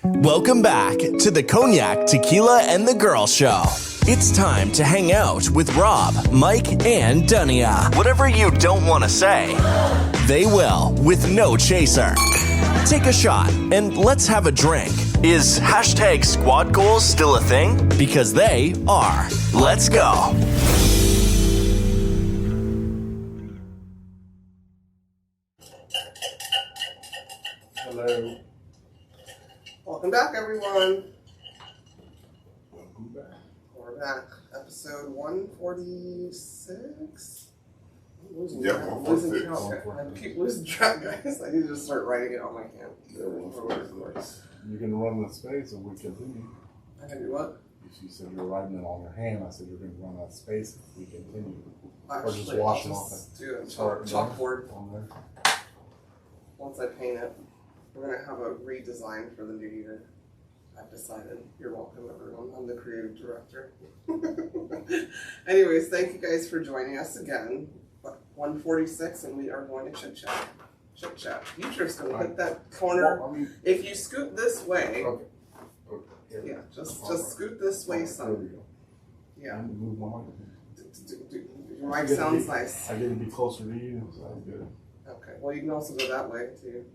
Welcome back to the Cognac, Tequila, and the Girl Show. It's time to hang out with Rob, Mike, and Dunya. Whatever you don't want to say, they will with no chaser. Take a shot and let's have a drink. Is hashtag squad goals still a thing? Because they are. Let's go. Hello. Welcome back, everyone. Welcome back. We're back. Episode 146. Yeah, 146. I keep losing track, guys. I need to just start writing it on my hand. Yeah, you can run the space and we continue. I can do what? You said you're writing it on your hand. I said you're going to run that space if we continue. Actually, or just wash it I'll off. just do it. Start Chalkboard. on there. Once I paint it, we're going to have a redesign for the new year. I've decided. You're welcome, everyone. I'm the creative director. Anyways, thank you guys for joining us again. 146, and we are going to Chit Chat. Chit Chat. You just going to hit that corner. Well, I mean, If you scoot this way, okay. yeah, just scoot this way, There son. we go. Yeah. And move my mic. Your mic sounds nice. I didn't be closer to you, so that's good. Okay. Well, you can also go that way too.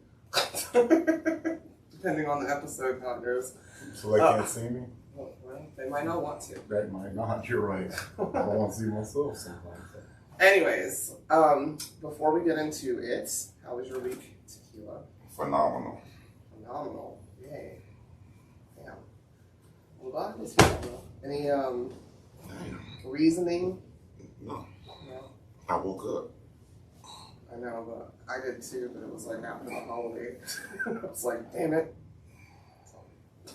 Depending on the episode, how it goes. So they can't see me? Well, they might not want to. They might not. You're right. I don't want to see myself sometimes. Anyways, before we get into it, how was your week, Tequila? Phenomenal. Phenomenal. Yay. Yeah. Well, that was phenomenal. Any reasoning? No. No. I woke up. I know, but I did too, but it was like after the holiday. It's like, damn it.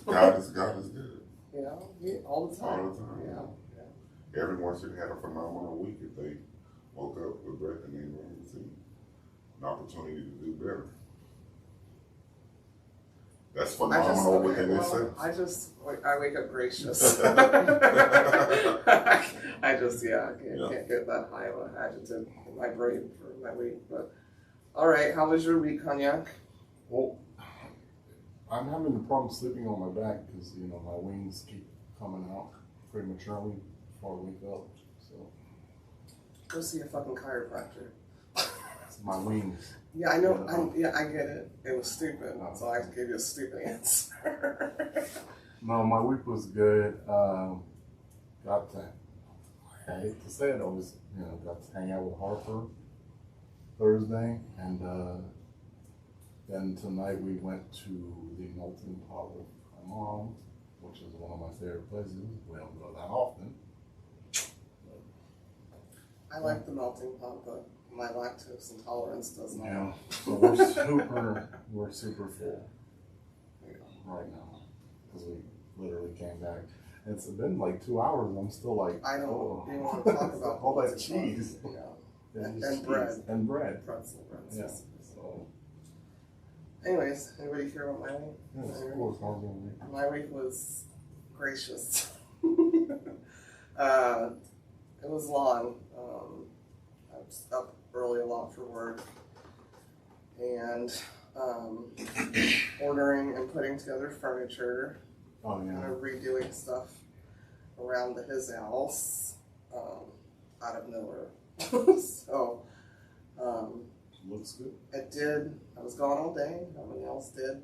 God is good. You know, all the time. All the time. Yeah. Everyone should have a phenomenal week if they woke up with breath in their lungs and an opportunity to do better. That's phenomenal within itself. I wake up gracious. I can't get that high of an adjective in my brain for my week. But all right, how was your week, Cognac? Well, I'm having a problem sleeping on my back because, my wings keep coming out prematurely before I wake up. So Go see a fucking chiropractor. it's my wings. Yeah, I know. I get it. It was stupid, so I gave you a stupid answer. No, my week was good. I hate to say it, I was, got to hang out with Harper Thursday, and then tonight we went to the melting pot with my mom, which is one of my favorite places. We don't go that often. I like the melting pot, but my lactose intolerance does not. Yeah, so we're super full right now because we literally came back. It's been like 2 hours and I'm still like, I don't oh. even want to talk about all that cheese. Yeah. And cheese. bread. And bread. Pretzel bread. Yeah. So, Anyways, anybody care about my week? yes, of course, I was gonna make. My week was gracious. It was long. I was up early a lot for work and ordering and putting together furniture. Oh, Kind yeah. of redoing stuff around his house out of nowhere. So Looks good. it did. I was gone all day. Nobody else did.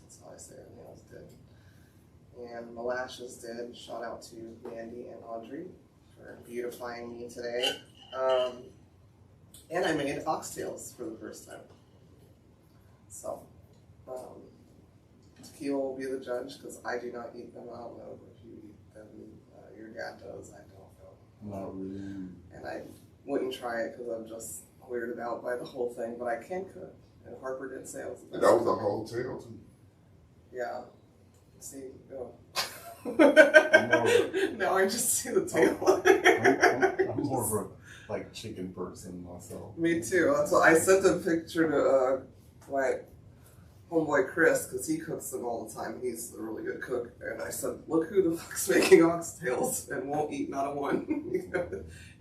That's how I say it. Nobody else did. And my lashes did. Shout out to Mandy and Audrey for beautifying me today. And I made oxtails for the first time. So, Tequila will be the judge because I do not eat them. I don't know if you eat them. Your dad does. I don't know. Not really. And I wouldn't try it because I'm just weirded out by the whole thing. But I can cook. And Harper did say I was the best. And that was the whole tale too. Yeah. See, go. more- Now I just see the tail. I'm more of a chicken person myself. Me too. That's why I sent a picture to my homeboy Chris because he cooks them all the time. He's a really good cook. And I said, look who the fuck's making oxtails and won't eat not a one. And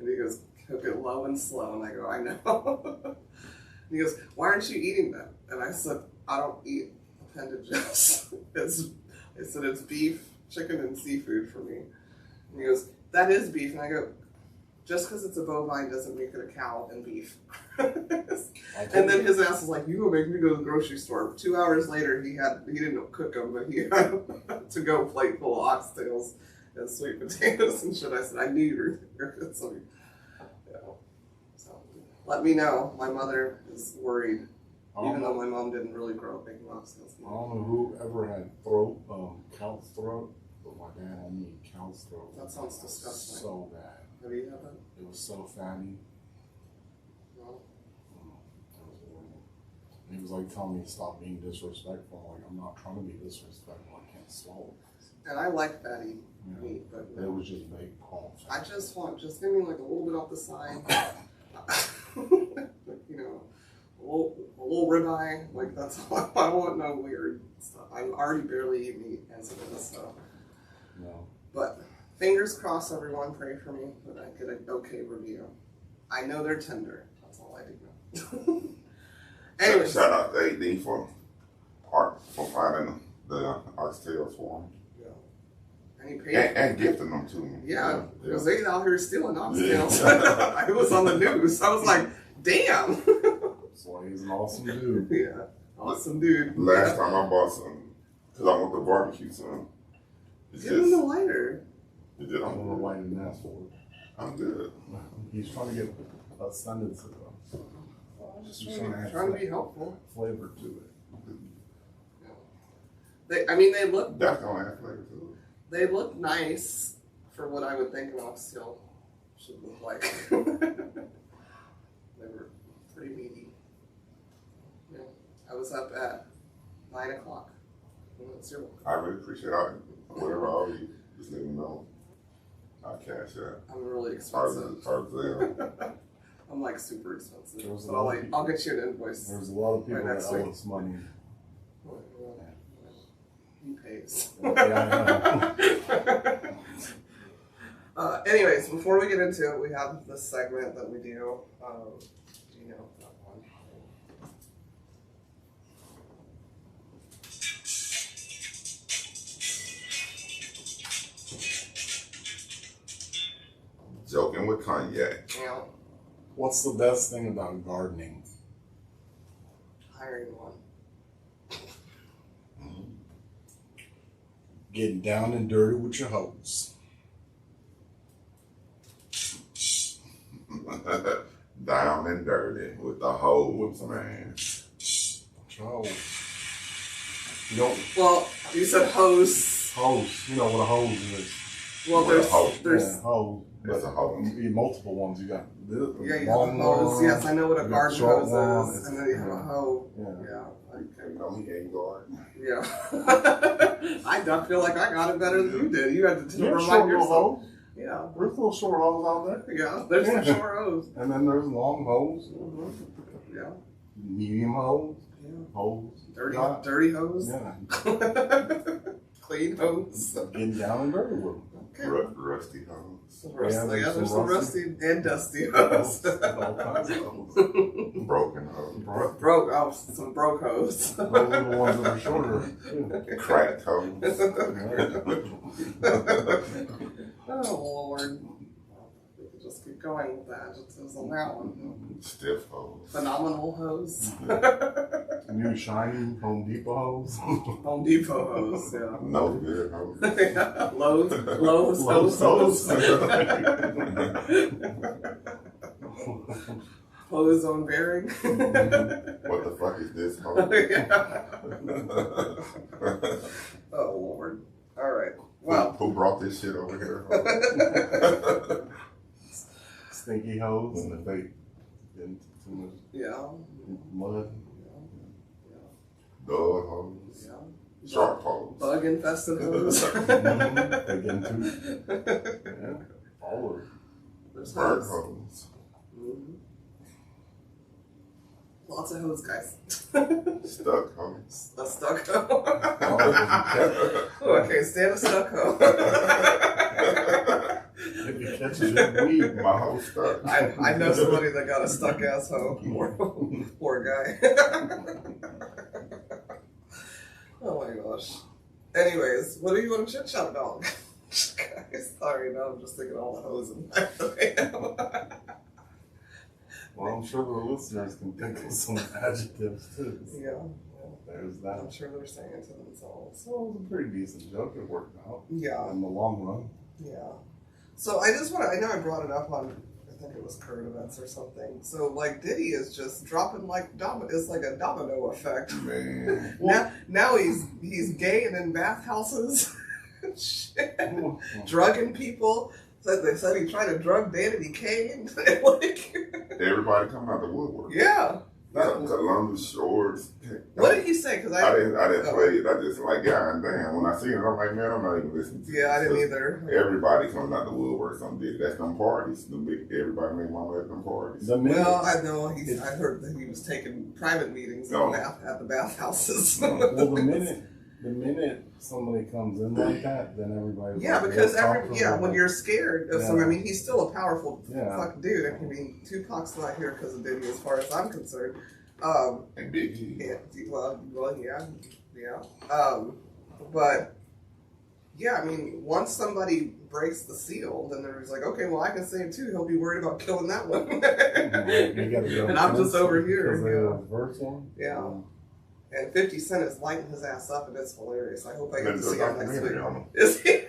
he goes, cook it low and slow. And I go, I know. And he goes, why aren't you eating them? And I said, I don't eat appendages. I said, it's beef, chicken, and seafood for me. And he goes, that is beef. And I go, just because it's a bovine doesn't make it a cow and beef. And then his ass was like, you gonna make me go to the grocery store. 2 hours later, he didn't cook them, but he had a to-go plate full of oxtails and sweet potatoes and shit. I said, I knew you were something. Yeah. So let me know. My mother is worried, even though my mom didn't really grow up making oxtails. I don't know who ever had cow's throat, but my dad had me cow's throat. That sounds disgusting. So bad. Have you had that? It was so fatty. No. It was horrible. And he was like telling me to stop being disrespectful. I'm like, I'm not trying to be disrespectful. I can't swallow this. And I like fatty meat, but it was just baked palm. I just give me like a little bit off the side. You know, a little ribeye. Like that's all. I don't want no weird stuff. I already barely eat meat as it is, so. No. But fingers crossed, everyone. Pray for me that I get an okay review. I know they're tender. That's all I do know. Anyway, shout out to AD for finding the oxtails for him. And he paid and gifting them to me. Yeah, because they out here stealing oxtails. I was on the news. I was like, damn. That's why he's an awesome dude. Yeah, awesome dude. Last time I bought some, because I want the barbecue some. Give him the lighter. You did. I don't know why he didn't ask for it. I'm good. He's trying to get ascended to the. Just trying to be helpful. Flavor to it. They look. That's gonna have flavor to it. They look nice for what I would think an oxtail should look like. They were pretty meaty. Yeah, I was up at 9 o'clock. I really appreciate it. Whatever I owe you, just let me know. I'll cash out. I'm really expensive. I'm like super expensive. But I'll get you an invoice. There's a lot of people that owe us money. He pays. Yeah, I know. Anyways, before we get into it, we have this segment that we do. You know that one. Joking with Cognac. Yeah. What's the best thing about gardening? Hiring one. Getting down and dirty with your hose. Down and dirty with the hose, man. Hose. You don't. Well, you said hose. Hose. You know what a hose is. Well, there's Yeah, hose. There's a hose. You need multiple ones. You got this. Yeah, you have a hose. Yes, I know what a garden hose is. And then you have a hoe. Yeah. You know he ain't garden. Yeah. I feel like I got it better than you did. You had to You remind short yourself. little hose. Yeah. There's little short hose out there. Yeah, there's some short hose. And then there's long hose. Mm-hmm. Yeah. Medium hose. Yeah. Hose. Dirty hose. Yeah. Clean hose. Getting down and dirty with them. Okay. Rusty hose. There's some rusty and dusty hose. All kinds of hose. Broken hose. Some broke hose. Those are the ones that are shorter. Cracked hose. Oh, Lord. We could just keep going with that. Just as on that one. Stiff hose. Phenomenal hose. New shiny Home Depot hose. Home Depot hose, yeah. No good hose. Lowe's hose. Hose on bearing. What the fuck is this hose? Oh, Lord. All right. Well. Who brought this shit over here? Stinky hose and if they get into too much mud. Dog hose. Yeah. Shark hose. Bug infested hose. They get into all of it. There's Bird hose. hose. Mm-hmm. Lots of hose, guys. Stuck hose. A stuck hoe. Oh, Oh, I can't stand a stuck hoe. if you catch it, weed. My hose stuck. I know somebody that got a stuck ass hoe. Poor guy. Oh my gosh. Anyways, what do you want to chit chat about? Guys, sorry, now I'm just thinking all the hoes in my head. Well, I'm sure the listeners can think of some adjectives too. Yeah, There's that. I'm sure they're saying it to themselves. So it was a pretty decent joke. It worked out. Yeah. In the long run. Yeah. So I just want to, I know I brought it up on, I think it was current events or something. So like Diddy is just dropping like it's like a domino effect. Man. now he's gay and in bathhouses. Shit. Drugging people. They said he tried to drug Danity Kane. Like, Everybody coming out the woodwork. yeah. Columbus Shores. What did he say? Because I didn't play it. I just like, God damn. When I see it, I'm like, man, I'm not even listening to it. Yeah, I didn't either. Everybody coming out the woodwork. That's them parties. Everybody made mama at them parties. Well, I know. I heard that he was taking private meetings at the bathhouses. Well, the minute somebody comes in like that, then everybody. Yeah, because when you're scared of someone, I mean, he's still a powerful fucking dude. I mean, Tupac's not here because of Diddy, as far as I'm concerned. And Biggie. Yeah, well, yeah. But yeah, I mean, once somebody breaks the seal, then there's like, okay, well, I can say it too. He'll be worried about killing that one, and I'm just over here. First one. Yeah. And 50 Cent is lighting his ass up, and it's hilarious. I hope I get to see him next week. Is he?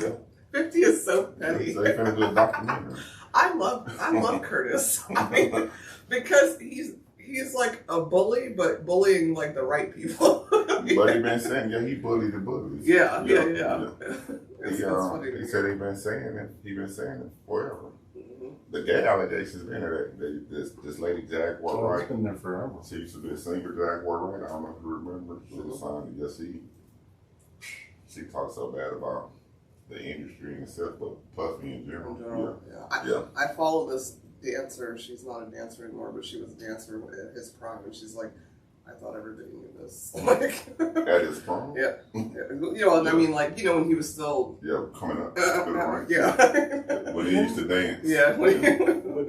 Yeah. 50 is so petty. So they're gonna do a documentary. I love Curtis. I mean, because he's like a bully, but bullying like the right people. But he been saying, he bullied the bullies. Yeah. It's funny. He said he been saying it forever. The gay allegations been that this lady Jaguar Wright. It's been there forever. She used to be a singer, Jaguar Wright. I don't know if you remember. She was signed to she talks so bad about the industry and stuff, but Puffy in general. I follow this dancer. She's not a dancer anymore, but she was a dancer at his prime, and she's like, I thought everybody knew this. Like, at his prime? Yeah. I mean, like, when he was still... Yeah, coming up. Yeah. When he used to dance. Yeah. But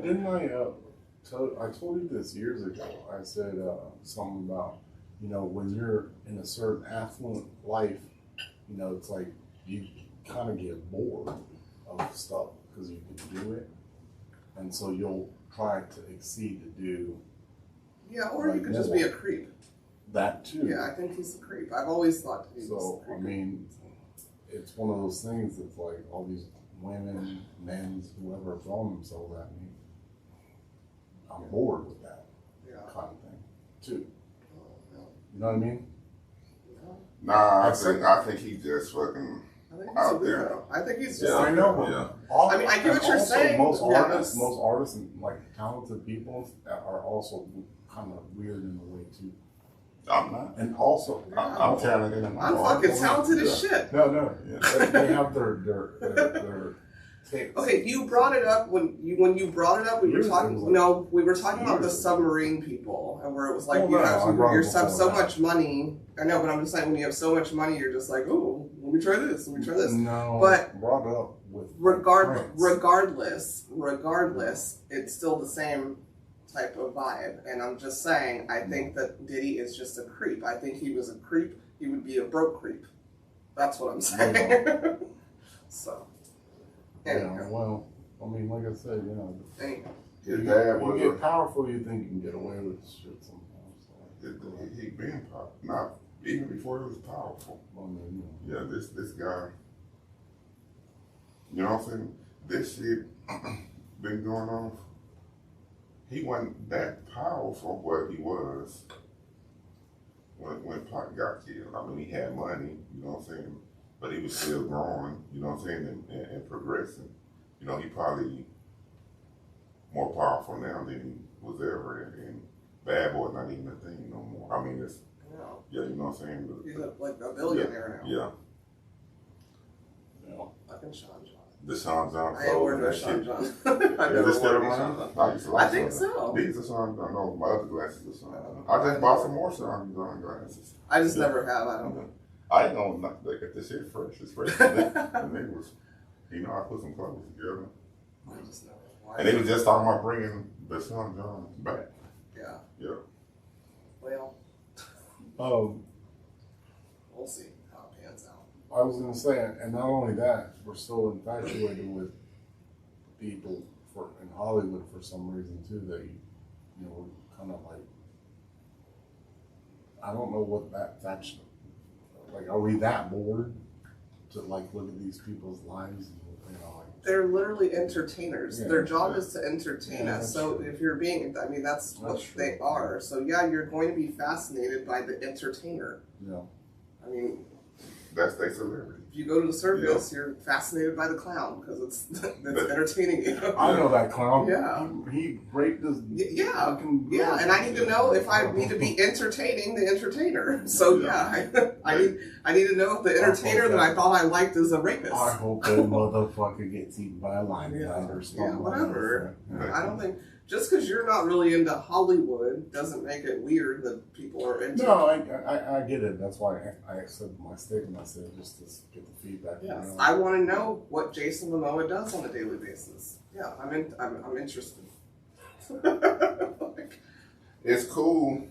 didn't I told you this years ago. I said something about, when you're in a certain affluent life, it's like you kind of get bored of stuff because you can do it. And so you'll try to exceed to do... Yeah, or you could just be a creep. That too. Yeah, I think he's a creep. I've always thought he was a creep. I mean, it's one of those things that's like all these women, men, whoever are throwing themselves at me. I'm bored with that kind of thing too. You know what I mean? Nah, I think he just fucking out there. I think he's just. I know. I mean, I get what you're saying. Most artists, and like talented people are also kind of weird in a way too. I'm not. And also, I'm talented. I'm fucking talented as shit. No. They have their takes. Okay, you brought it up when you brought it up. We were talking. We were talking about the submarine people, and where it was like you have so much money. I know, but I'm just saying when you have so much money, you're just like, oh, let me try this. No, but brought up with regardless, it's still the same type of vibe. And I'm just saying, I think that Diddy is just a creep. I think he was a creep. He would be a broke creep. That's what I'm saying. So. Yeah, well, I mean, like I said, His dad was you get powerful, you think you can get away with shit sometimes. So. He been powerful, not even before he was powerful. Yeah, this guy, you know what I'm saying? This shit been going on. He wasn't that powerful where he was when Pac got killed. I mean, he had money, you know what I'm saying? But he was still growing, you know what I'm saying, and progressing. He probably more powerful now than he was ever. And Bad Boy's not even a thing no more. I mean, it's, you know what I'm saying? He's like a billionaire now. Yeah. Fucking Sean John. The Sean John. I ain't worried about Sean John. Is it still around? I think so. These are Sean John. No, my other glasses are Sean John. I just bought some more Sean John glasses. I just never have. I don't know. I ain't gonna look at this shit fresh. It's fresh. And they was, I put some clothes together. I just never. And they was just talking about bringing the Sean John back. Yeah. Yeah. Well. see how it pans out. I was gonna say, and not only that, we're so infatuated with people in Hollywood for some reason too that we're kind of like, I don't know what that's like. Are we that bored to like look at these people's lives? Like, they're literally entertainers. Yeah, Their job is to entertain us. So true. if you're being, I mean, that's what true. they are. So yeah, you're going to be fascinated by the entertainer. Yeah. I mean, That's their celebrity. if you go to the circus, you're fascinated by the clown because it's entertaining you. I know that clown. Yeah. He raped his. Yeah, fucking yeah, and I need to know if I need to be entertaining the entertainer. So I need to know if the entertainer that I thought I liked is a rapist. I hope that motherfucker gets eaten by a lion or something. Yeah, whatever. Yeah. I don't think just because you're not really into Hollywood doesn't make it weird that people are into. No, I get it. That's why I accepted my statement. I said just to get the feedback. Yes, I want to know what Jason Momoa does on a daily basis. Yeah, I'm interested. Like, It's cool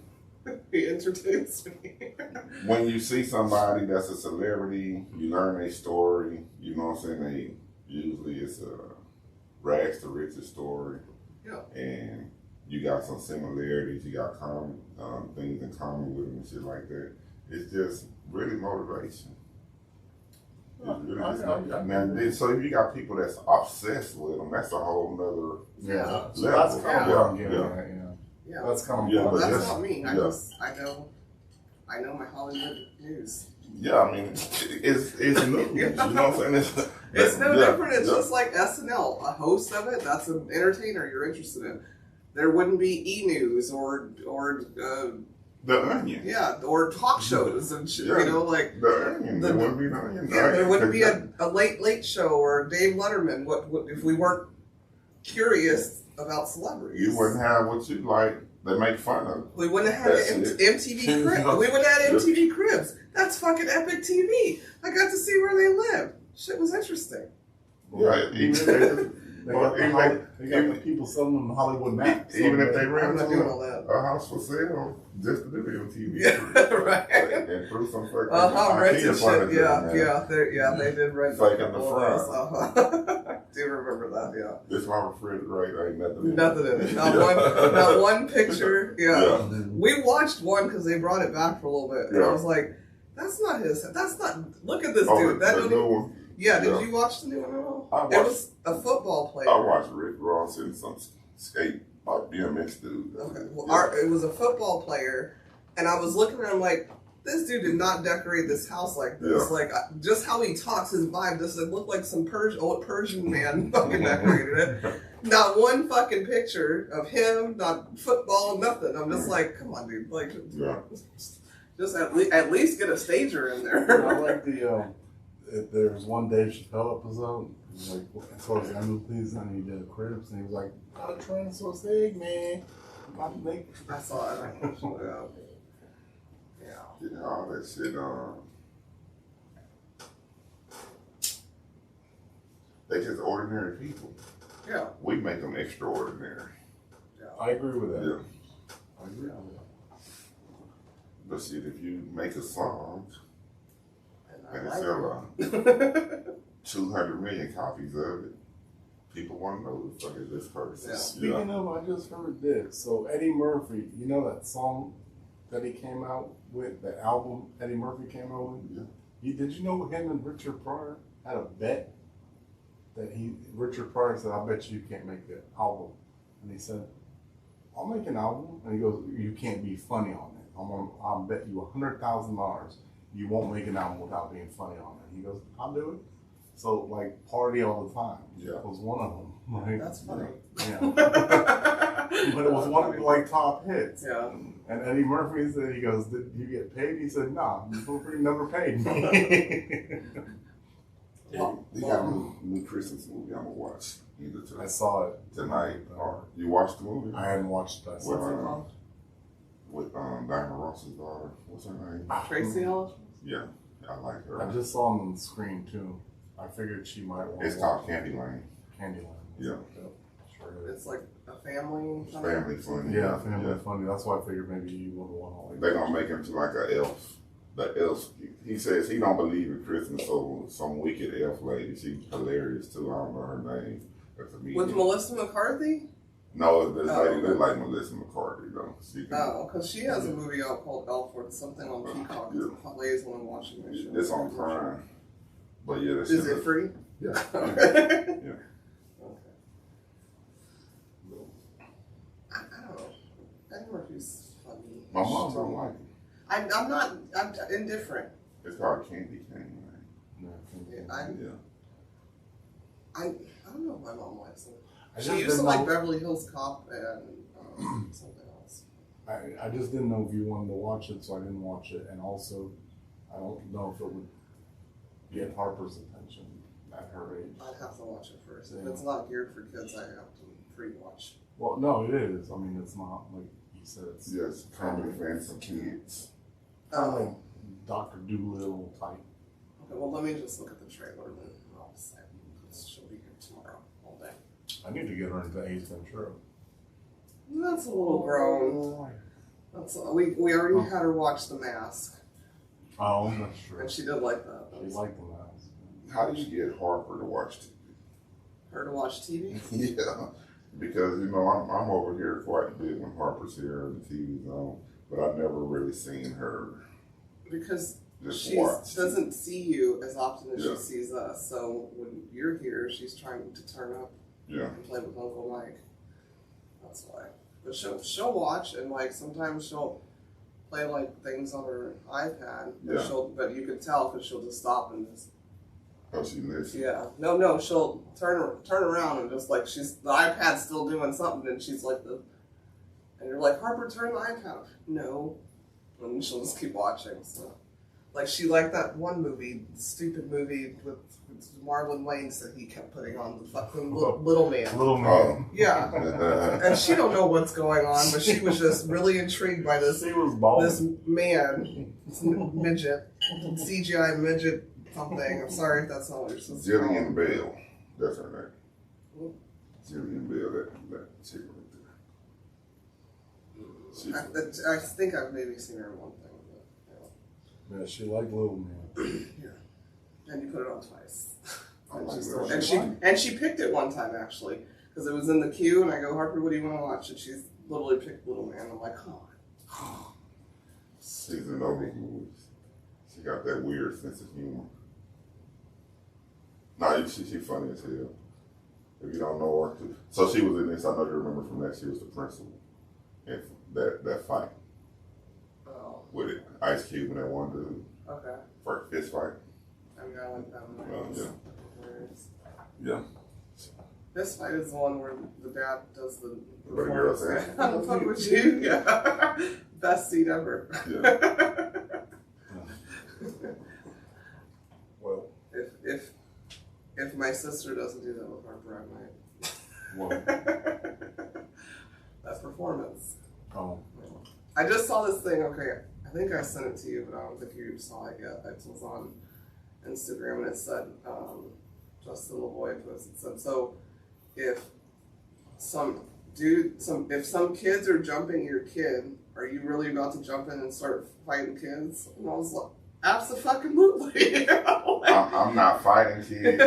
he entertains me. when you see somebody that's a celebrity, you learn their story. You know what I'm saying? Usually it's a rags to riches story. Yeah. And you got some similarities. You got common things in common with them and shit like that. It's just really motivation. It's really now, so if you got people that's obsessed with them, that's a whole nother Yeah. So level. that's kind of what I'm getting Yeah. at. Yeah. That's kind of Yeah, Well, but that's just- not me. I know my Hollywood news. Yeah, I mean, it's new. You know what I'm saying? It's no yeah, different. It's yeah. just like SNL. A host of it, that's an entertainer you're interested in. There wouldn't be E-News or The Onion. or talk shows and shit. Yeah. You know, like The Onion. There wouldn't be the Onion. there wouldn't be a late show or Dave Letterman. What if we weren't curious about celebrities? You wouldn't have what you like. They make fun of. We wouldn't have That's had it. MTV Cribs. We wouldn't have had MTV Cribs. That's fucking epic TV. I got to see where they live. Shit was interesting. Yeah, even if They got even the people selling them Hollywood maps. even if they I'm ran not to doing all that. a house for sale just to do MTV. Yeah, right. And threw some fucking Rented IKEA shit. furniture, man. They did rent. Fake in the front. I do remember that. Yeah. This my refrigerator ain't nothing. Nothing in it. Not one picture. Yeah. Yeah. We watched one because they brought it back for a little bit, and I Yeah. was like, "That's not his. That's not. Look at this Oh, dude. That the dude." new one. Yeah. Did Yeah. you watch the new one at all? I It watched- was a football player. I watched Rick Ross and some skate BMX dude. Okay. Well, Yeah. it was a football player, and I was looking at him like, this dude did not decorate this house like this. Yeah. Like, just how he talks, his vibe, this it looked like some old Persian man fucking decorated it. Not one fucking picture of him, not football, nothing. I'm just like, come on, dude. Like, Yeah. just at least get a stager in I there. like there was one Dave Chappelle episode. He was like, towards the end of the season, he did Cribs, and he was like, "I'm trying so sick, man. I'm like, I saw it. Yeah. Yeah, all that shit. They just ordinary people. Yeah. We make them extraordinary. I agree with that. Yeah. I agree with that. But shit, if you make a song And and I sell like 200 million copies of it, people want to know who the fuck is this person. Yeah. Speaking of, I just heard this. So Eddie Murphy, you know that song that he came out with, the album Eddie Murphy came out with? Yeah. Did you know him and Richard Pryor had a bet that Richard Pryor said, "I bet you can't make the album," and he said, "I'll make an album," and he goes, "You can't be funny on it. I'll bet you $100,000 you won't make an album without being funny on it." He goes, "I'll do it." So like Party All the Time, Yeah. was one of them. Right? That's funny. Yeah. But it was one of the like top hits. Yeah. And Eddie Murphy said, he goes, "Did you get paid?" He said, "Nah, you never paid me." They got a new Christmas movie I'm going to watch either I saw it tonight. Or you watched the movie? I hadn't watched that. What's it called? With Diana Ross's daughter. What's her name? Tracy Ellis? Yeah, I like her. I just saw him on the screen too. I figured she might want It's to called watch Candyland. Candyland. Yeah. Sure it is. It's like a family. It's family funny. Yeah, family funny. That's why I figured maybe you would want to like. They're gonna make him to like an elf. the elf. He says he don't believe in Christmas, so some wicked elf lady. She's hilarious too. I don't know her name. That's a With Melissa McCarthy? No, this lady look like Melissa McCarthy though. Because she has a movie out called Elf or something on Peacock. Yeah. It plays when I'm watching my show. It's on Prime. But yeah, Is it free? Yeah. Yeah. Yeah. Okay. I don't know. Eddie Murphy's funny. My mom don't like it. I'm not. I'm indifferent. It's called Candy Cane, Yeah, right? Yeah. I don't know if my mom likes it. I She just used to didn't like know- Beverly Hills Cop and something else. I just didn't know if you wanted to watch it, so I didn't watch it. And also, I don't know if it would get Harper's attention at her age. I'd have to watch it first. If Yeah. it's not geared for kids, I have to pre-watch. Well, no, it is. I mean, it's not like you said. It's Yes, family fans for kids. kind of like Dr. Doolittle type. Okay, well, let me just look at the trailer and then I'll decide. She'll be here tomorrow all day. I need to get her into Ace Ventura. That's a little grown. We already had her watch The Mask, Oh, that's true. and she did like that. She liked the mouse. How do you get Harper to watch TV? Her to watch TV. Yeah, because I'm over here quite a bit when Harper's here and the TV's on, but I've never really seen her Because just she watch. doesn't see you as often as Yeah. she sees us. So when you're here, she's trying to turn up Yeah, and play with Uncle Mike. That's why. But she'll watch, and like sometimes she'll play like things on her iPad. Yeah. But you can tell because she'll just stop and just oh, she listens. yeah. No, she'll turn around and just like the iPad's still doing something, and she's like and you're like, Harper, turn the iPad off. No, and she'll just keep watching. So, like she liked that one movie, stupid movie with Marlon Wayans that he kept putting on, the fucking Little Man. Little Oh. man. Yeah, and she don't know what's going on, but she was just really intrigued by this She was bald. this man, this midget, CGI midget something. I'm sorry if that's not what you're supposed to call Jillian him. Bell, that's her name. Jillian Bell, that chick right there. She, I think I've maybe seen her in one thing, but Yeah, she liked Little Man. yeah. And you put it on twice. I And, like she Little still, Man. and she picked it one time actually because it was in the queue, and I go, Harper, what do you want to watch? And she's literally picked Little Man. I'm like, oh. She's in those movies. She got that weird sense of humor. Nah, she funny as hell. If you don't know her, so she was in this. I know you remember from that. She was the principal in that fight Oh, with it. Ice Cube and that one dude okay. for a fist fight. I mean, I like that one. Yeah. Yeah. This fight is the one where the dad does the Where the girl performance. says, How the fuck would you? Yeah. Best scene ever. Yeah. Well, if my sister doesn't do that with Harper, I might. well. That performance. Oh. I just saw this thing. Okay, I think I sent it to you, but I don't think you saw it yet. It was on Instagram, and it said, Justin LaVoy posted. It said, so if some kids are jumping your kid, are you really about to jump in and start fighting kids? And I was like, absolutely. I'm not fighting kids.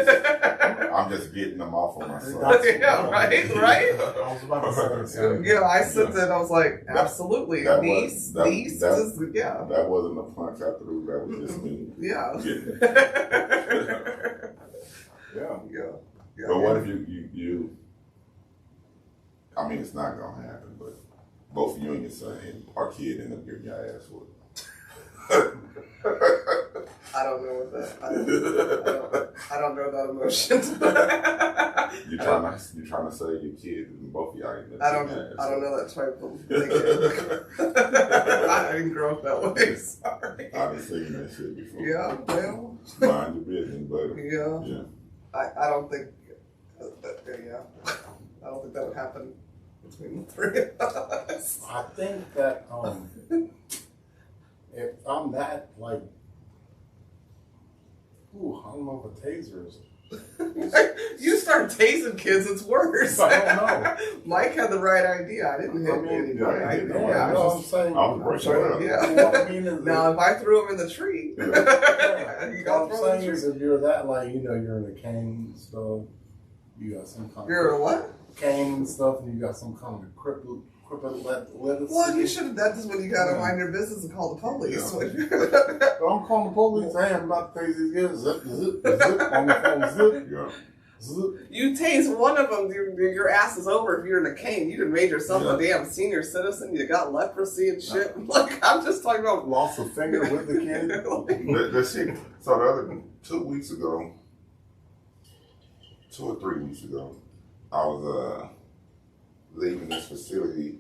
I'm just getting them off of myself. Yeah, right? I was about to say the same. Yeah, I sent it. I was like, absolutely. That These, yeah. That wasn't a punch I threw. That was just me. Yeah. Yeah. Yeah. But what if you I mean, it's not gonna happen, but both you and your son or kid end up getting your ass whooped. I don't know what that. I don't know that emotion. You trying to say your kid and both of y'all end up I don't getting your ass know that type of thinking. I didn't grow up that way. Sorry. I've been seeing that shit before. Yeah. Well. Mind your business, buddy. Yeah. Yeah. I don't think. Yeah. I don't think that would happen between the three of us. I think that if I'm that like, I don't know if a taser is You start tasing kids, it's worse. I don't know. Mike had the right idea. I didn't hit I mean, anybody. yeah, I you didn't- know, yeah, I know what I'm saying. I was breaking up. Yeah. What I mean is Now, if I threw him in the tree, you what got I'm thrown in saying the is tree. if you're that, like, you know, you're in a cane and stuff, you got some kind You're a of what? cane and stuff, and you got some kind of crippled lettuce. Well, you should have. That's when you gotta mind your business and call the police. But I'm calling the police. Hey, I'm about to tase these kids. Zip, zip, zip. On the phone, zip, Yeah. zip. You tase one of them, your ass is over if you're in a cane. You done made yourself a damn senior citizen. You got leprosy and shit. Like, I'm just talking about. Lost a finger with the kid. The shit. So the other 2 weeks ago, 2 or 3 weeks ago, I was leaving this facility,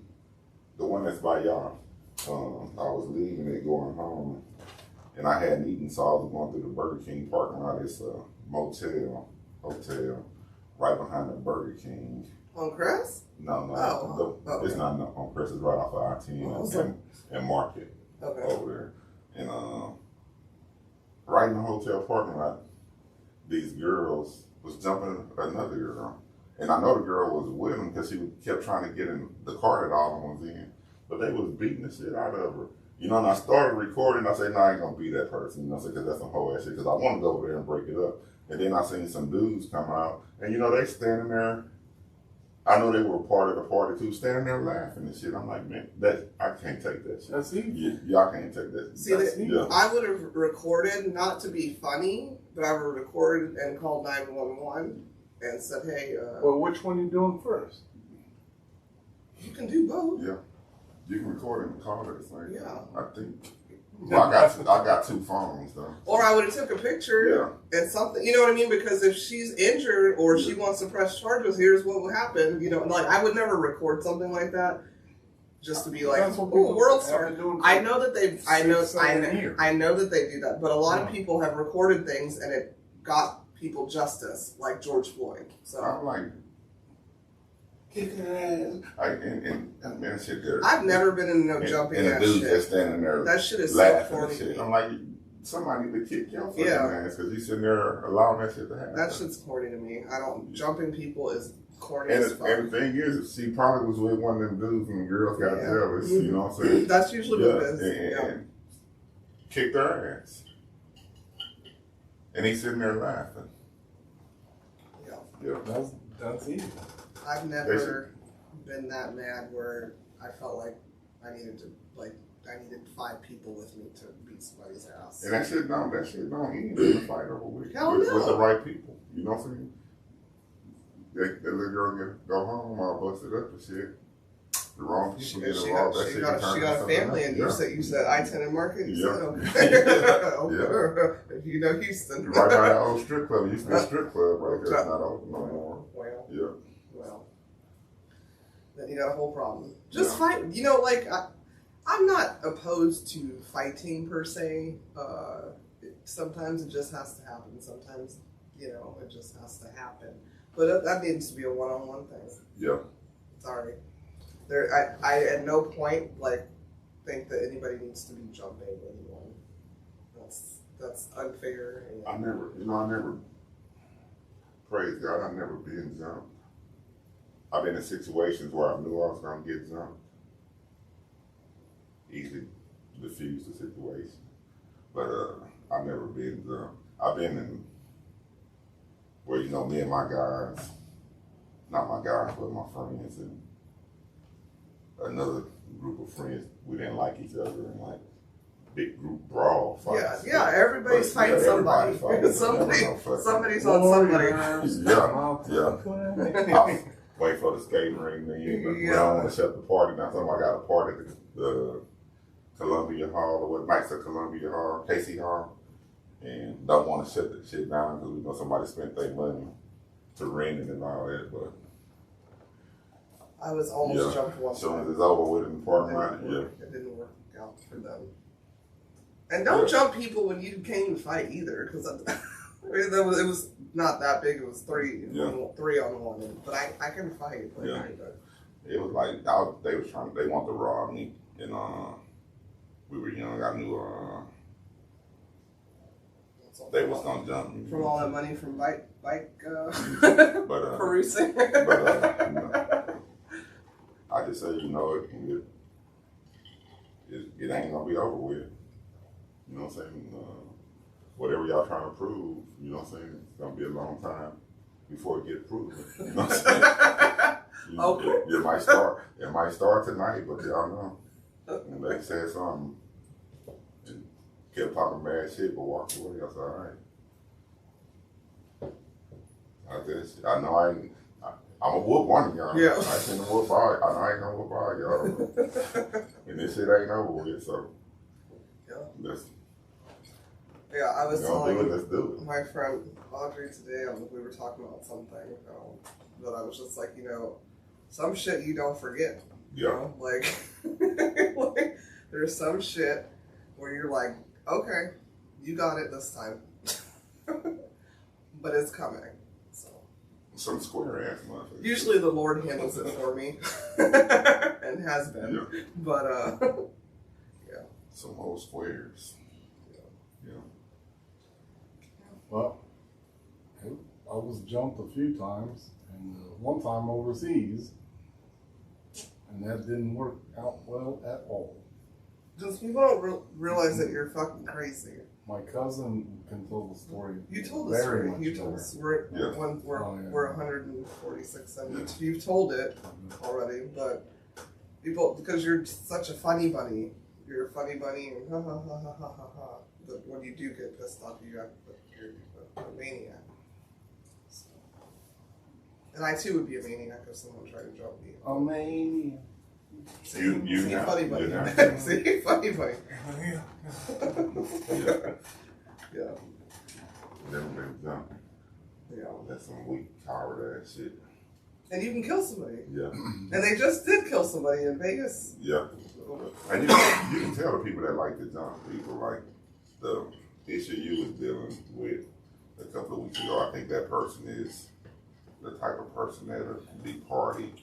the one that's by y'all. I was leaving it, going home, and I hadn't eaten, so I was going through the Burger King parking lot. It's a hotel, right behind the Burger King. On Crest? No, Oh, it's not on Chris. It's right off of I-10 and Market Okay. over there. And right in the hotel parking lot, these girls was jumping another girl. And I know the girl was with him because she kept trying to get in the car that all of them was in. But they was beating the shit out of her. You know, and I started recording. I said, no, I ain't going to be that person. You know, because that's some whole ass shit. Because I wanted to go over there and break it up. And then I seen some dudes come out. And, you know, they standing there. I know they were part of the party, too, standing there laughing and shit. I'm like, man, I can't take that shit. That's easy. Y'all can't take that. See, Yeah. I would have recorded, not to be funny, but I would have recorded and called 911 and said, hey, Well, which one you doing first? you can do both. Yeah. You can record and call it the same. Yeah. I think. Well, I got 2 phones, though. Or I would have took a picture and something, you know what I mean? Because if she's injured or she wants to press charges, here's what will happen. You know, like I would never record something like that just to be like, That's what oh, people world have star. been doing I for know that they, 7 years. I know that they do that, but a lot of people have recorded things and it got people justice, like George Floyd. So I'm like, kick her ass. And man, that shit there. I've never been in no jumping and the ass dude shit. just standing there That shit is so laughing corny and to shit. me. I'm like, somebody need to kick your fucking Yeah. ass because you sitting there allowing that shit to happen. That shit's corny to me. I don't, jumping people is corny and as fuck. the thing is, she probably was with one of them dudes and the girls got Yeah. jealous. Mhm. You know what I'm saying? That's usually what it is. And kicked her ass. And he's sitting there laughing. Yeah. Yeah. That's easy. I've never been that mad where I felt like I needed 5 people with me to beat somebody's ass. And that shit don't end in a fight over with, Hell with no. the right people. You know what I'm saying? That little girl go home all busted up and shit. The wrong people get involved. That She shit got can turn a into family, and something you said I-10 and Market. You Yeah. said okay. If you know Houston, right by that old strip club. It used to be a strip club right there. It's not open no more. Well, Yeah. then you got a whole problem. Just fight. You know, like I'm not opposed to fighting per se. Sometimes it just has to happen. Sometimes, you know, it just has to happen. But that needs to be a one-on-one thing. Yeah. Sorry. I at no point think that anybody needs to be jumping anyone. That's unfair. And I never, praise God, I've never been jumped. I've been in situations where I knew I was going to get jumped. Easily diffuse the situation. But I've never been jumped. I've been in where, you know, me and my guys, not my guys, but my friends and another group of friends, we didn't like each other and like big group brawl fights. Yeah, everybody's fighting everybody somebody. fighting. Somebody's on somebody. Yeah. Wait for the skating ring then, but we don't want to shut the party down. Somebody got a party at the Columbia Hall, or what nights at Columbia Hall, Casey Hall, and don't want to shut the shit down because we know somebody spent their money to rent it and all that, but I was almost jumped once. as soon as it's over with in the parking lot, It didn't work out for them. And don't jump people when you can't even fight either, because it was not that big. It was 3 on 1, but I can fight. It was like they want to rob me, and we were young. I knew they was gonna jump me. From all that money from bike But perusing. I just say, it ain't gonna be over with. You know what I'm saying? Whatever y'all trying to prove, you know what I'm saying? It's gonna be a long time before it gets proven. You know what I'm saying? Okay. It might start tonight, but y'all know. And they said something and kept talking bad shit, but walked away. I said, all right. I know I'm a whoop one of y'all. Yeah. I ain't finna whoop all. I know I ain't gonna whoop all y'all. And this shit ain't over with, so I was telling let's do it. my friend Audrey today, we were talking about something that I was just like, some shit you don't forget. Yeah. Like, like, there's some shit where you're like, okay, you got it this time. But it's coming. So some square ass motherfucker. usually the Lord handles it for me. And has been. Yeah. But yeah. Some old squares. Yeah. Well, I was jumped a few times, and one time overseas, and that didn't work out well at all. Just people don't realize that you're fucking crazy. My cousin can tell the story. You told the very story. much You told better. us. We're we're 146 and you've told it already, but people, because you're such a funny bunny, you're a funny bunny, and ha ha ha ha ha ha ha. That when you do get pissed off, you're a maniac. So. And I too would be a maniac if someone tried to jump me. A maniac. See, funny bunny. See, funny bunny. Yeah. Never been jumped. Yeah. That's some weak coward ass shit. And you can kill somebody. Yeah. And they just did kill somebody in Vegas. Yeah. And you can tell the people that like to jump. People like the issue you was dealing with a couple of weeks ago. I think that person is the type of person that'll be party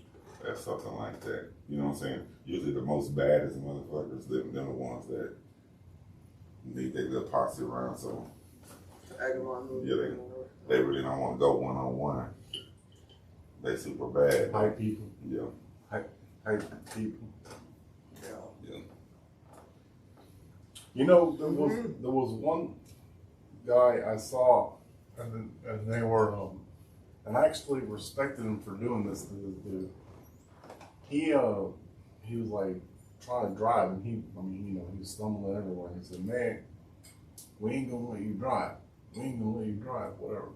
or something like that. You know what I'm saying? Usually the most baddest motherfuckers, they're the ones that need their little posse around. So yeah, they really don't want to go one-on-one. They super bad. High people. Yeah. High people. Yeah. There was one guy I saw, and they were, and I actually respected him for doing this to this dude. He was like trying to drive, and he was stumbling everywhere. He said, "Man, we ain't gonna let you drive. We ain't gonna let you drive. Whatever."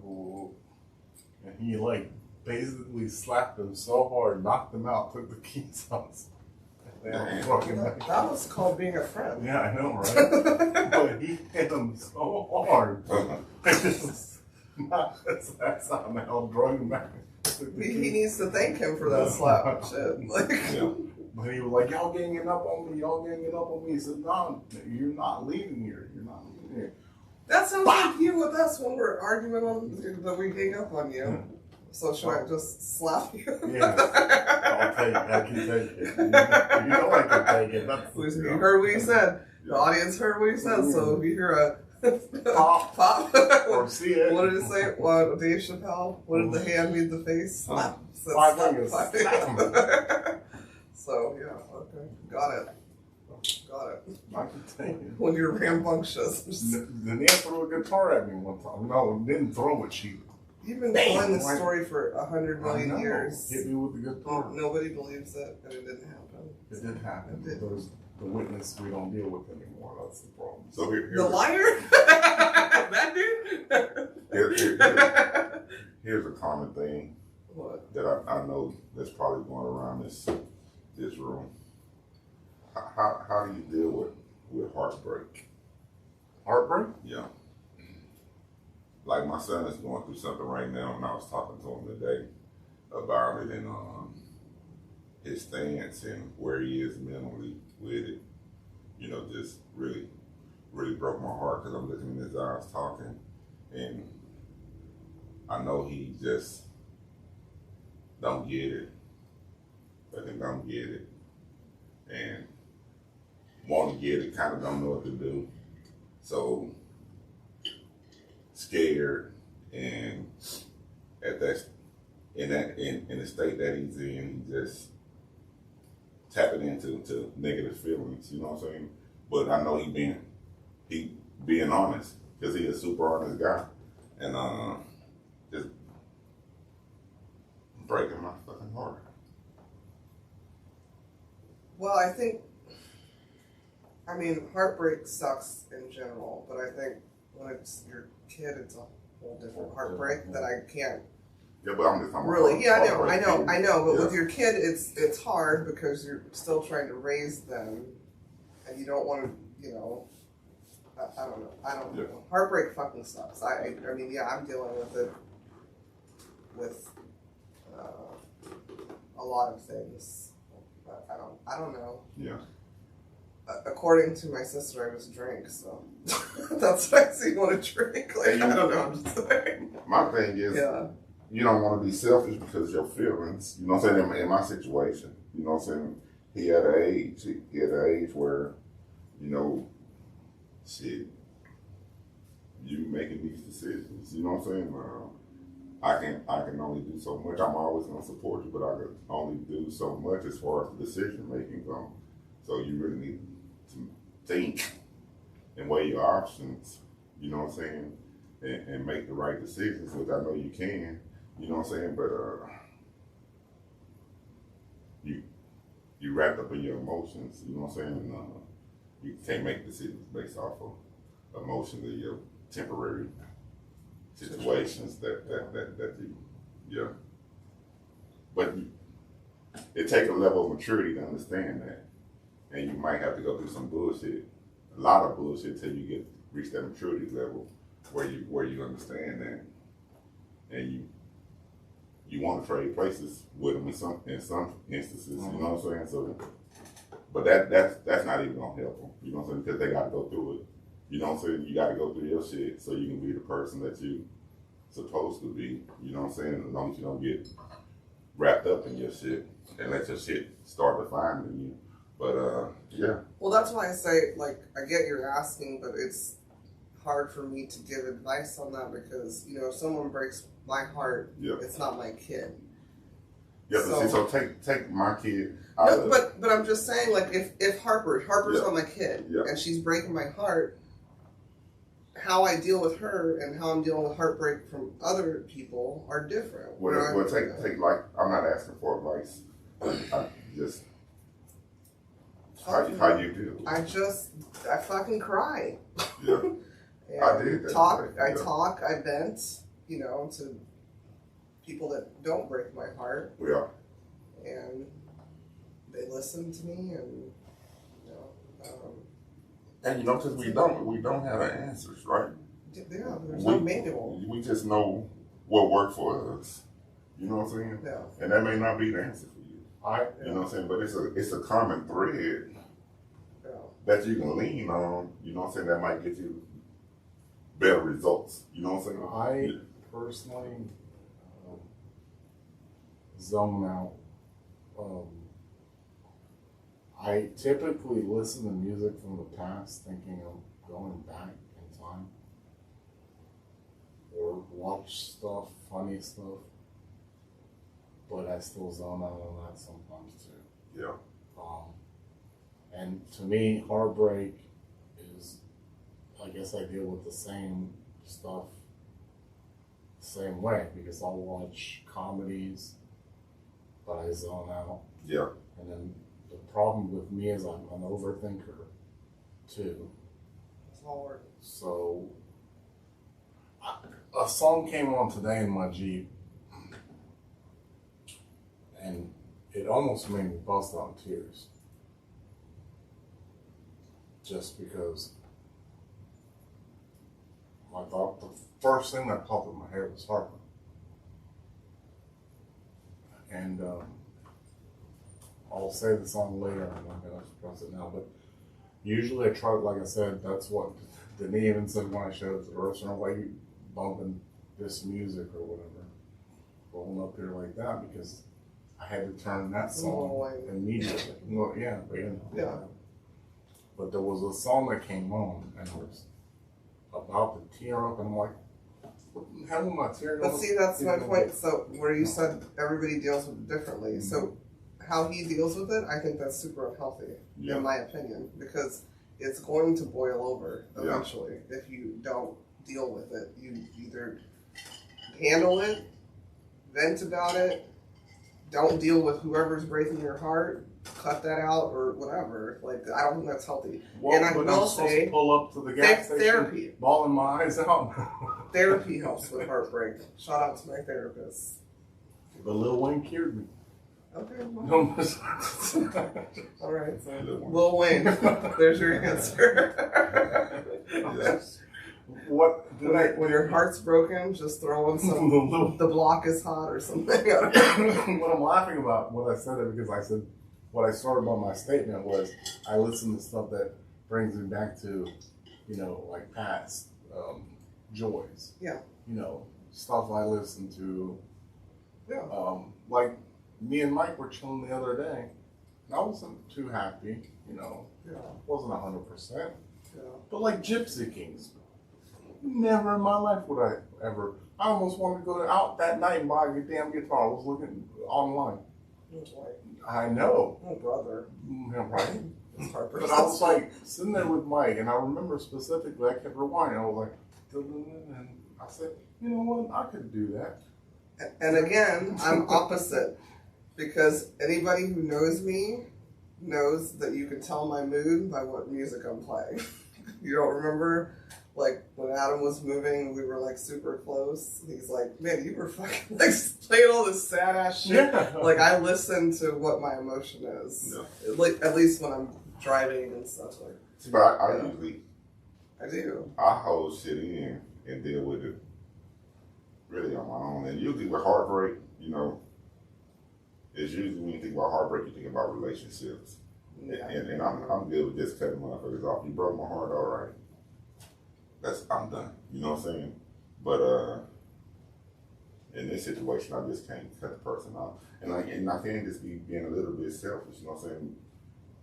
And he like basically slapped him so hard, knocked him out, took the keys off. That was called being a friend. Yeah, I know, right? But he hit him so hard. That's how Mel drug him back. He needs to thank him for that slap. Shit. Like, But he was like, y'all ganging up on me. He said, no, you're not leaving here. that sounds like you with us when we're arguing on that we gang up on you. So should I just slap you? Yes. I'll take it. I can take it. You know I can take it. You heard what he said. The audience heard what he said. So if you hear a pop, or see it. What did it say? What, Dave Chappelle? What did the hand mean the face? Slap. Said Five slap, fingers. five fingers. So yeah, okay, got it. I can take it. When you're rambunctious. The man threw a guitar at me one time. No, didn't throw it. You've been telling this story for 100 million years. Hit me with the guitar. Nobody believes it, and it didn't happen. It did happen. It did. There's the witness we don't deal with anymore. That's the problem. So The liar? That dude? here's a common thing What? that I know that's probably going around this room. How do you deal with heartbreak? Heartbreak? Yeah. Like my son is going through something right now, and I was talking to him today about it and his stance and where he is mentally with it. You know, just really, really broke my heart because I'm looking in his eyes talking, and I know he just don't get it. I think don't get it, and want to get it, kind of don't know what to do. So scared, and at that in the state that he's in, he just tapping into negative feelings. You know what I'm saying? But I know he being honest, because he a super honest guy, and just breaking my fucking heart. Well, I mean, heartbreak sucks in general, but I think when it's your kid, it's a whole different heartbreak that I can't Yeah, but I'm just talking really. about Yeah, I know. But yeah. with your kid, it's hard because you're still trying to raise them, and you don't want to, you know. I don't know. Yeah. Heartbreak fucking sucks. I mean, yeah, I'm dealing with it with a lot of things. But I don't know. Yeah. According to my sister, I just drink, so that's what I see want to drink. Like, I don't know. I'm just saying. My thing is, Yeah. you don't want to be selfish because of your feelings. You know what I'm saying? In my situation, you know what I'm saying? He had an age where, you know, shit, you making these decisions. You know what I'm saying? I can only do so much. I'm always gonna support you, but I can only do so much as far as the decision making goes. So you really need to think and weigh your options. You know what I'm saying? And make the right decisions, which I know you can. You know what I'm saying? But you wrapped up in your emotions. You know what I'm saying? And, you can't make decisions based off of emotions of your temporary situations that you, yeah. But it takes a level of maturity to understand that, and you might have to go through some bullshit, a lot of bullshit, till you reach that maturity level where you understand that, and you want to trade places with them in some instances. You know what I'm saying? So, but that's not even gonna help them. You know what I'm saying? Because they got to go through it. You know what I'm saying? You got to go through your shit so you can be the person that you supposed to be. You know what I'm saying? As long as you don't get wrapped up in your shit and let your shit start defining you. But yeah. Well, that's why I say, like, I get you're asking, but it's hard for me to give advice on that because, you know, if someone breaks my heart, it's not my kid. Yeah, so take my kid out no, of but I'm just saying, like, if Harper's not my kid, and she's breaking my heart, how I deal with her and how I'm dealing with heartbreak from other people are different. Well, take like, I'm not asking for advice. I just how you do. I fucking cry. Yeah. I did that. I vent, you know, to people that don't break my heart. Yeah. And they listen to me, and you know. And you know, because we don't have the answers, right? Yeah, there's no manual. We just know what worked for us. You know what I'm saying? Yeah. And that may not be the answer for you. You know what I'm saying? But it's a common thread that you can lean on. You know what I'm saying? That might get you better results. You know what I'm saying? I personally zone out. I typically listen to music from the past thinking of going back in time, or watch stuff, funny stuff, but I still zone out on that sometimes too. Yeah. And to me, heartbreak is, I guess I deal with the same stuff the same way, because I'll watch comedies, but I zone out. Yeah. And then the problem with me is I'm an overthinker too. It's all work. So a song came on today in my Jeep, and it almost made me bust out in tears. Just because I thought the first thing that popped in my head was Harper. And I'll say the song later, I'm not going to express it now, but usually I try, like I said, that's what Denise even said when I showed it to the restaurant, why you bumping this music or whatever, rolling up here like that, because I had to turn that song immediately. Well, yeah, but Yeah. But there was a song that came on, and I was about to tear up, and I'm like, Have my material. But see, that's my point. So where you said everybody deals with it differently. Mm-hmm. So how he deals with it, I think that's super unhealthy, in my opinion, because it's going to boil over eventually if you don't deal with it. You either handle it, vent about it, don't deal with whoever's breaking your heart, cut that out or whatever. Like, I don't think that's healthy. Well, and I will say, to pull up to the gas station, therapy, bawling my eyes out. Therapy helps with heartbreak. Shout out to my therapist. But Lil Wayne cured me. Okay. Well. All right. So Lil Wayne. There's your answer. Yes. What when your heart's broken, just throw in some. The block is hot or something. What I'm laughing about, what I said it because I said what I started by my statement was I listen to stuff that brings me back to, like past joys. Yeah. Stuff I listen to. Yeah. Like me and Mike were chilling the other day. I wasn't too happy. Yeah. Wasn't 100%. Yeah. But like Gypsy Kings. Never in my life would I ever. I almost wanted to go out that night and buy a damn guitar. I was looking online. I know. Oh, brother. Yeah, right? But I was like sitting there with Mike, and I remember specifically, I kept rewinding. I was like, and I said, you know what? I could do that. And again, I'm opposite. Because anybody who knows me knows that you can tell my mood by what music I'm playing. You don't remember? Like, when Adam was moving, we were, like, super close. He's like, man, you were fucking, like, playing all this sad-ass shit. Yeah. Like, I listen to what my emotion is. Yeah. Like, at least when I'm driving and stuff. Like. But I usually... I do. I hold shit in and deal with it really on my own. And usually with heartbreak, it's usually when you think about heartbreak, you think about relationships. Yeah. And I'm good with just cutting motherfuckers off. You broke my heart, all right. I'm done. You know what I'm saying? But in this situation, I just can't cut the person off. And I can't just be being a little bit selfish, you know what I'm saying?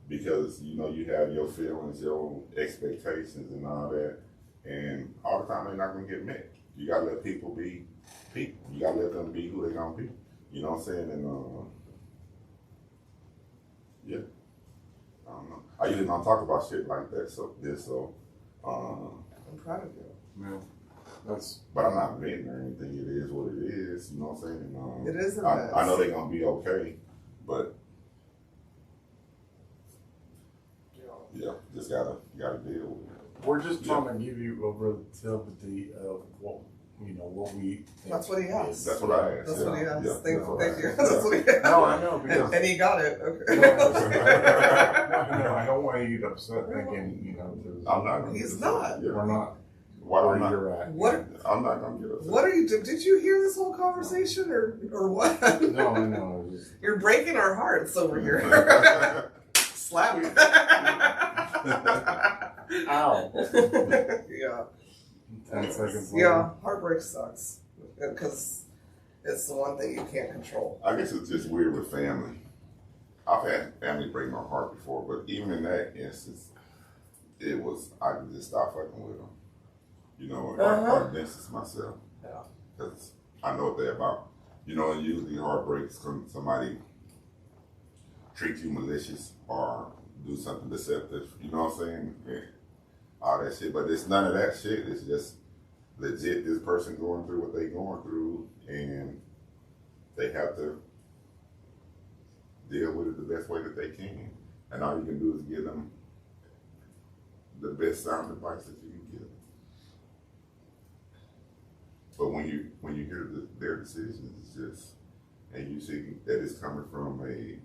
Because, you have your feelings, your expectations and all that. And all the time, they're not going to get met. You got to let people be people. You got to let them be who they're going to be. You know what I'm saying? And, yeah. I don't know. I usually don't talk about shit like that, I'm proud of you. Yeah. But I'm not venting or anything. It is what it is. You know what I'm saying? It is a mess. I know they're going to be okay, but yeah, just gotta deal with it. We're just trying to give you a relativity of what we think. That's what he asked. That's what I asked. That's what he asked. Yeah. Thank you. That's what he asked. No, I know. Because and he got it. Okay. No, I don't want you to get upset thinking, I'm not. He's not. We're not. Why where not? You're at. What? I'm not gonna get upset. What are you? Did you hear this whole conversation or what? No, I know. You're breaking our hearts over here. Slap. Ow. Yeah. 10 seconds later. Yeah, heartbreak sucks because it's the one thing you can't control. I guess it's just weird with family. I've had family break my heart before, but even in that instance, I could just stop fucking with them. Or distance myself. Yeah. Because I know what they're about. And usually heartbreaks when somebody treats you malicious or do something deceptive. You know what I'm saying? Yeah. All that shit. But it's none of that shit. It's just legit this person going through what they're going through and they have to deal with it the best way that they can. And all you can do is give them the best sound advice that you can give. But when you hear their decisions, it's just, and you see that it's coming from a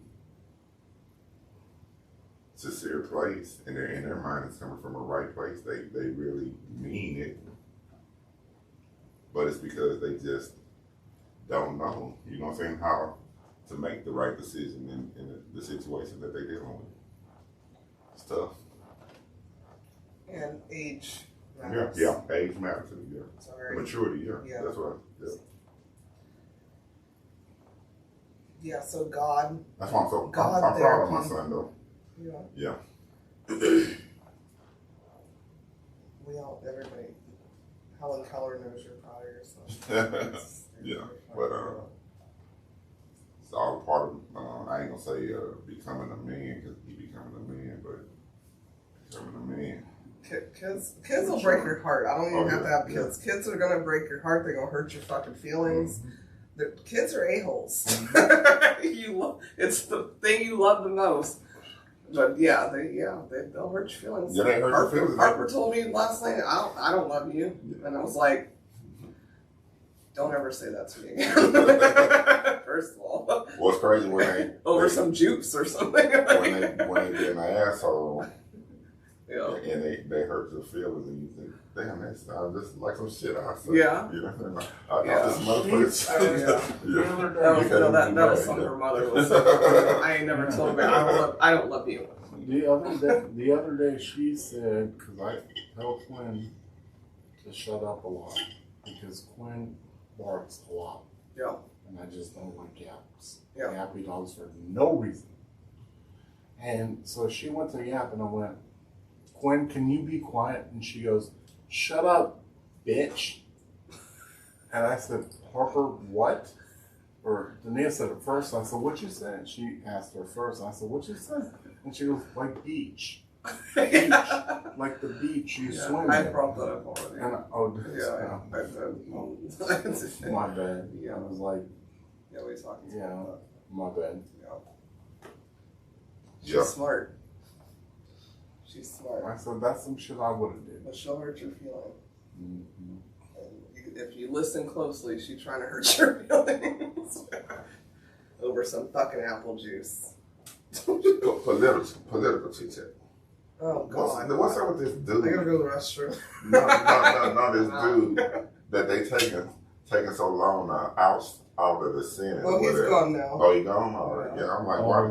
sincere place, and in their mind it's coming from a right place. They really mean it, but it's because they just don't know. You know what I'm saying? How to make the right decision in the situation that they're dealing with. It's tough. And age matters. Yeah, age matters. Yeah. Sorry. Maturity. Yeah, that's right. Yeah. Yeah. So God. That's why I'm so. God I'm proud of my son though. Yeah. Yeah. Everybody Helen Keller knows you're proud of yourself. Yeah, but it's all part of. I ain't gonna say becoming a man because he becoming a man, but becoming a man. Kids will break your heart. I don't even have to have yeah. kids. Kids are gonna break your heart. They're gonna hurt your fucking feelings. The kids are a-holes. It's the thing you love the most. But yeah, they'll hurt your feelings. Yeah, they hurt your feelings. Harper told me last night, I don't love you, and I was like, don't ever say that to me again. First of all, What's crazy when they over some juice or something. when they get an asshole. Yeah. And they hurt your feelings, and you think, damn, that sounds just like some shit I said. Yeah. You know what I'm saying? I Yeah. this motherfucker. Yeah. That was something her mother was saying. I ain't never told me I don't love you. The other day she said, because I tell Quinn to shut up a lot because Quinn barks a lot. Yeah. And I just don't like yaps. Yeah. Yappy dogs for no reason. And so she went to yap and I went, Quinn, can you be quiet? And she goes, shut up, bitch. And I said, Harper, what? Or Dania said it first. I said, what you said? She asked her first. I said, what you said? And she goes, like beach. Beach. Like the beach you swim I in. brought that up already. And my bad. Yeah. I was like, Yeah, what are you talking yeah, about? my bad. Yeah. Yeah. She's smart. She's smart. I said, that's some shit I would have did. But she'll hurt your feelings. Mm-hmm. And if you listen closely, she's trying to hurt your feelings. Over some fucking apple juice. Political chit chat. Oh, God. What's up with this dude? I gotta go to the restroom. No, this dude that they taking so long out of the Senate. Oh, he's gone now. Oh, he gone? All right. Yeah, I'm like, why?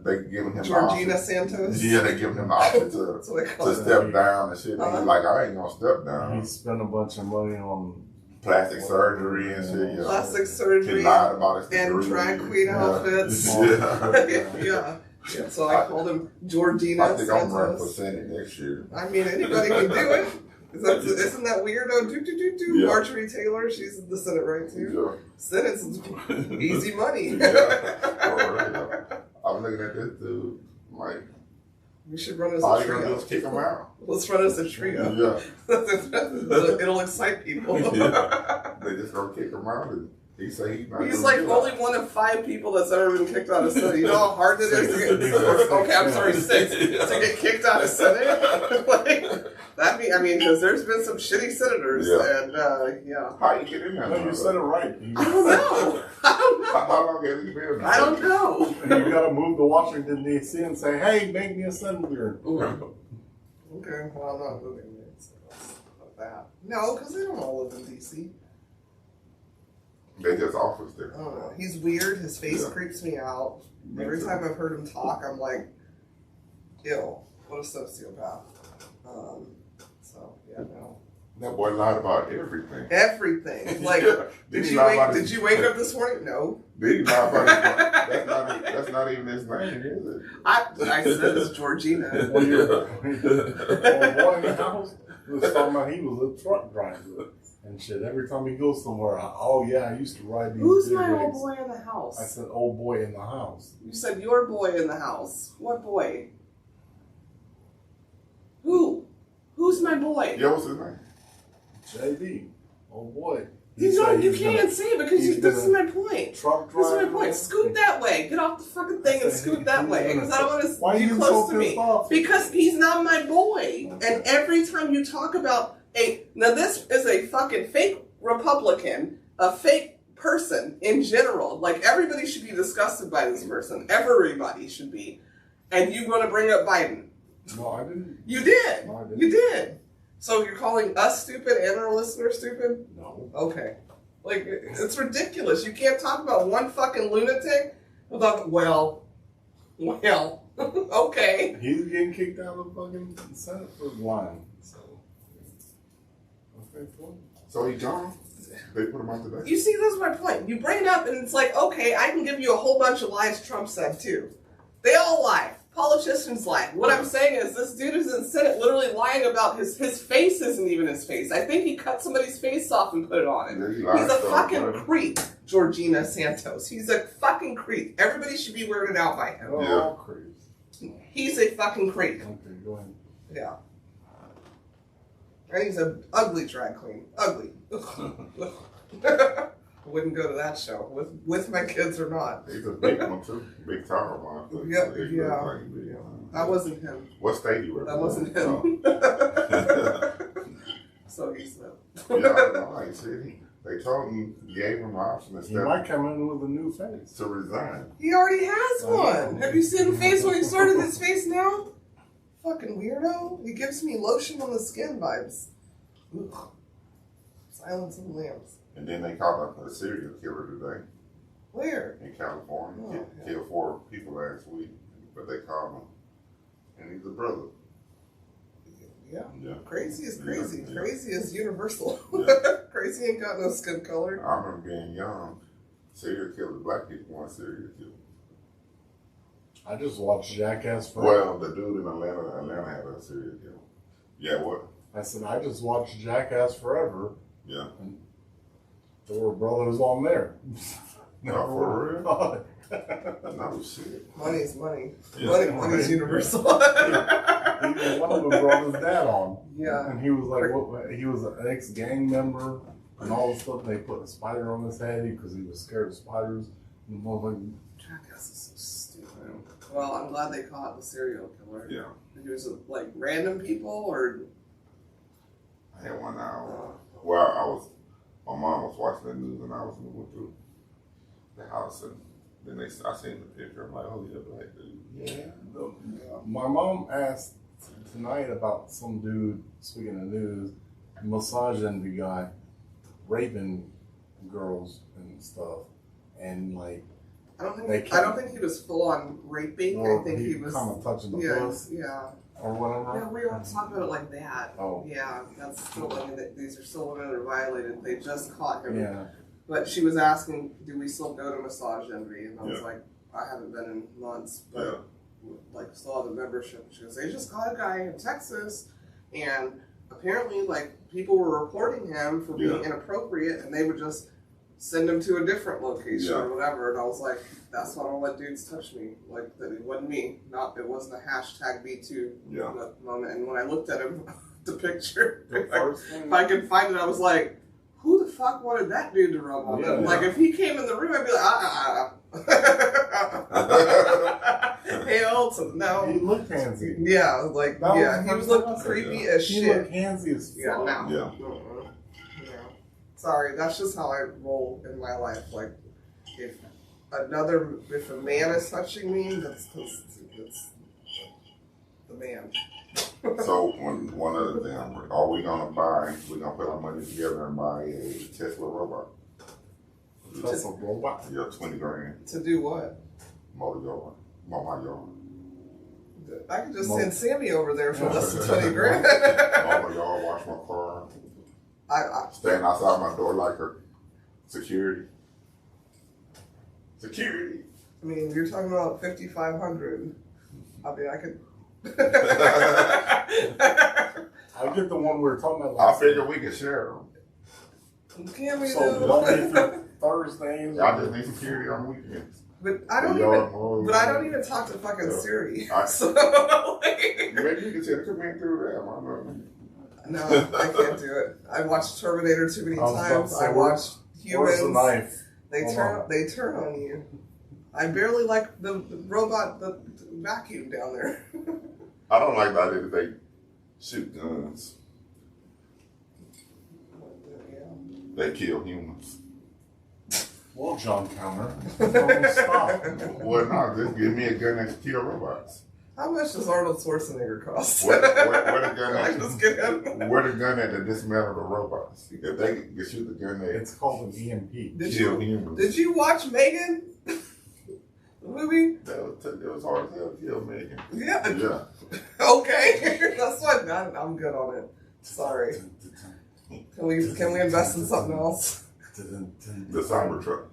They giving him Georgina the Santos? Yeah, they giving him the option to step down and shit. And he's like, I ain't gonna step down. He spent a bunch of money on plastic surgery and shit. Yeah. Plastic surgery. He lied about his and degree. drag queen outfits. Yeah. Yeah. So I called him Georgina I think I'm running for Santos. Senate next year. I mean, anybody can do it. Isn't that weirdo? Yeah. Marjorie Taylor, she's in the Senate, right, too? Yeah. Senate's easy money. I'm looking at this dude like, We should run as all a you gonna do trio. is kick him out. Let's run as a trio. Yeah. It'll excite people. Yeah. They just gonna kick him out and he say he's not He's gonna like do only that. one of 5 people that's ever been kicked out of Senate. You know how hard it is to get okay, I'm sorry, 6 to get kicked out of Senate? I mean, because there's been some shitty senators, and yeah. How you get in there? No, you said it right. I don't know. How long has he been? I don't know. You gotta move to Washington D.C. and say, "Hey, make me a senator." Okay, well, I'm not moving there. So that's not that. No, because they don't all live in D.C. They just office there. I don't know. He's weird. His face creeps me out. Every time I've heard him talk, I'm like, ew, what a sociopath. So, yeah, no. That boy lied about everything. Everything. Like, did you wake up this morning? No. Did he lie about his that's not even his name, is it? I said it's Georgina. When you were boy in the house, he was talking about he was a truck driver and shit. Every time he goes somewhere, I used to ride these. Who's big my old rigs. boy in the house? I said, old boy in the house. You said your boy in the house. What boy? Who? Who's my boy? Yeah, what's his name? JB, old boy. You can't say it because this is my point. Truck This is driver. my point. Scoot that way. Get off the fucking thing and scoot that way. Because I don't want to be close to me. Because he's not my boy. And every time you talk about now this is a fucking fake Republican, a fake person in general. Like everybody should be disgusted by this person. Everybody should be. And you want to bring up Biden. No, I didn't. You did. No, I didn't. You did. So you're calling us stupid and our listeners stupid? No. Okay. Like, it's ridiculous. You can't talk about one fucking lunatic without, well, okay. He's getting kicked out of the fucking Senate for lying. So, okay, cool. So he gone? They put him out today? You see, that's my point. You bring it up and it's like, okay, I can give you a whole bunch of lies Trump said too. They all lie. politicians lie. What I'm saying is this dude is in Senate literally lying about his face isn't even his face. I think he cut somebody's face off and put it on it. He's a fucking creep, Georgina Santos. He's a fucking creep. Everybody should be weirded out by him. They're all creeps. He's a fucking creep. Okay, go ahead. Yeah. And he's an ugly drag queen. Ugly. I wouldn't go to that show with my kids or not. He's a big one too, big tower one. Yep, yeah. That wasn't him. What state you were? That wasn't him. So he said. Yeah, I know. Like I said, they told him, gave him an option He might come in with a new face. to resign. He already has one. Have you seen the face when he started his face now? Fucking weirdo. He gives me lotion on the skin vibes. Ugh. Silence of the Lambs. And then they caught a serial killer today Where? in California. Oh, yeah. Killed 4 people last week, but they caught him. And he's a brother. Yeah. Yeah. Crazy is crazy. Yeah. Crazy is universal. Yeah. Crazy ain't got no skin color. I remember being young. Serial killers, black people want serial killers. I just watched Jackass Forever. Well, the dude in Atlanta had a serial killer. Yeah, what? I said, I just watched Jackass Forever. Yeah. And there were brothers on there. No, for real? real? No shit. Money's money. Yeah. Money's universal. Even one of them brought his dad on. Yeah. And he was like, what, he was an ex-gang member and all this stuff. They put a spider on his head because he was scared of spiders. And the motherfucker, Jackass is so stupid. Well, I'm glad they caught the serial killer. Yeah. He was like random people or. I had one well, my mom was watching the news and I was moving through the house and then I seen the picture. I'm like, oh yeah, black dude. yeah. My mom asked tonight about some dude, speaking of news, massage envy guy, raping girls and stuff. And like, I don't think he was full on raping. I think he was kind of touching the puss yeah. or whatever. Yeah, we don't talk about it like that. Oh. Yeah, that's still, I mean, these are still women that are violated. They just caught him. Yeah. But she was asking, do we still go to Massage Envy? And I was Yeah. like, I haven't been in months, but like still have a membership. She goes, they just caught a guy in Texas and apparently like people were reporting him for being inappropriate and they would just send him to a different location or whatever. And I was like, that's why I don't let dudes touch me. Like that it wasn't me. It wasn't a hashtag #Me2 moment. And when I looked at him, the picture, if I could find it, I was like, who the fuck wanted that dude to rub on him? Like if he came in the room, I'd be like, hell to no. He looked handsy. Yeah, like he was looking creepy as shit. He looked handsy as fuck. Yeah, no. Yeah. Sorry, that's just how I roll in my life. Like, if a man is touching me, that's the man. So one other thing, are we gonna put our money together and buy a Tesla robot? Tesla robot? Yeah, $20,000. To do what? Mow my yard. I could just send Sammy over there for less than $20,000. Mow my yard, wash my car. I Stand outside my door like her security. I mean, you're talking about 5,500. I mean, I could. I get the one we were talking about. I figure we can share them. Can we So do? donate for Thursdays. I just need security on weekends. But I don't even talk to fucking Siri. So like, Maybe you can tell come in through that. I don't know. no, I can't do it. I watched Terminator too many times. I watched Where's the Humans. knife? They turn on you. I barely like the robot, the vacuum down there. I don't like the idea that they shoot guns. They kill humans. Well, John Connor, don't stop. Well, no, just give me a gun that can kill robots. How much does Arnold Schwarzenegger cost? Where the gun I just get him. Where the gun at to dismantle the robots? If they can shoot the gun that It's called an EMP. kill humans. Did you watch Megan? The movie? It was hard as hell to kill Megan. Yeah. Yeah. Okay. That's what I'm good on it. Sorry. Can we invest in something else? The Cybertruck.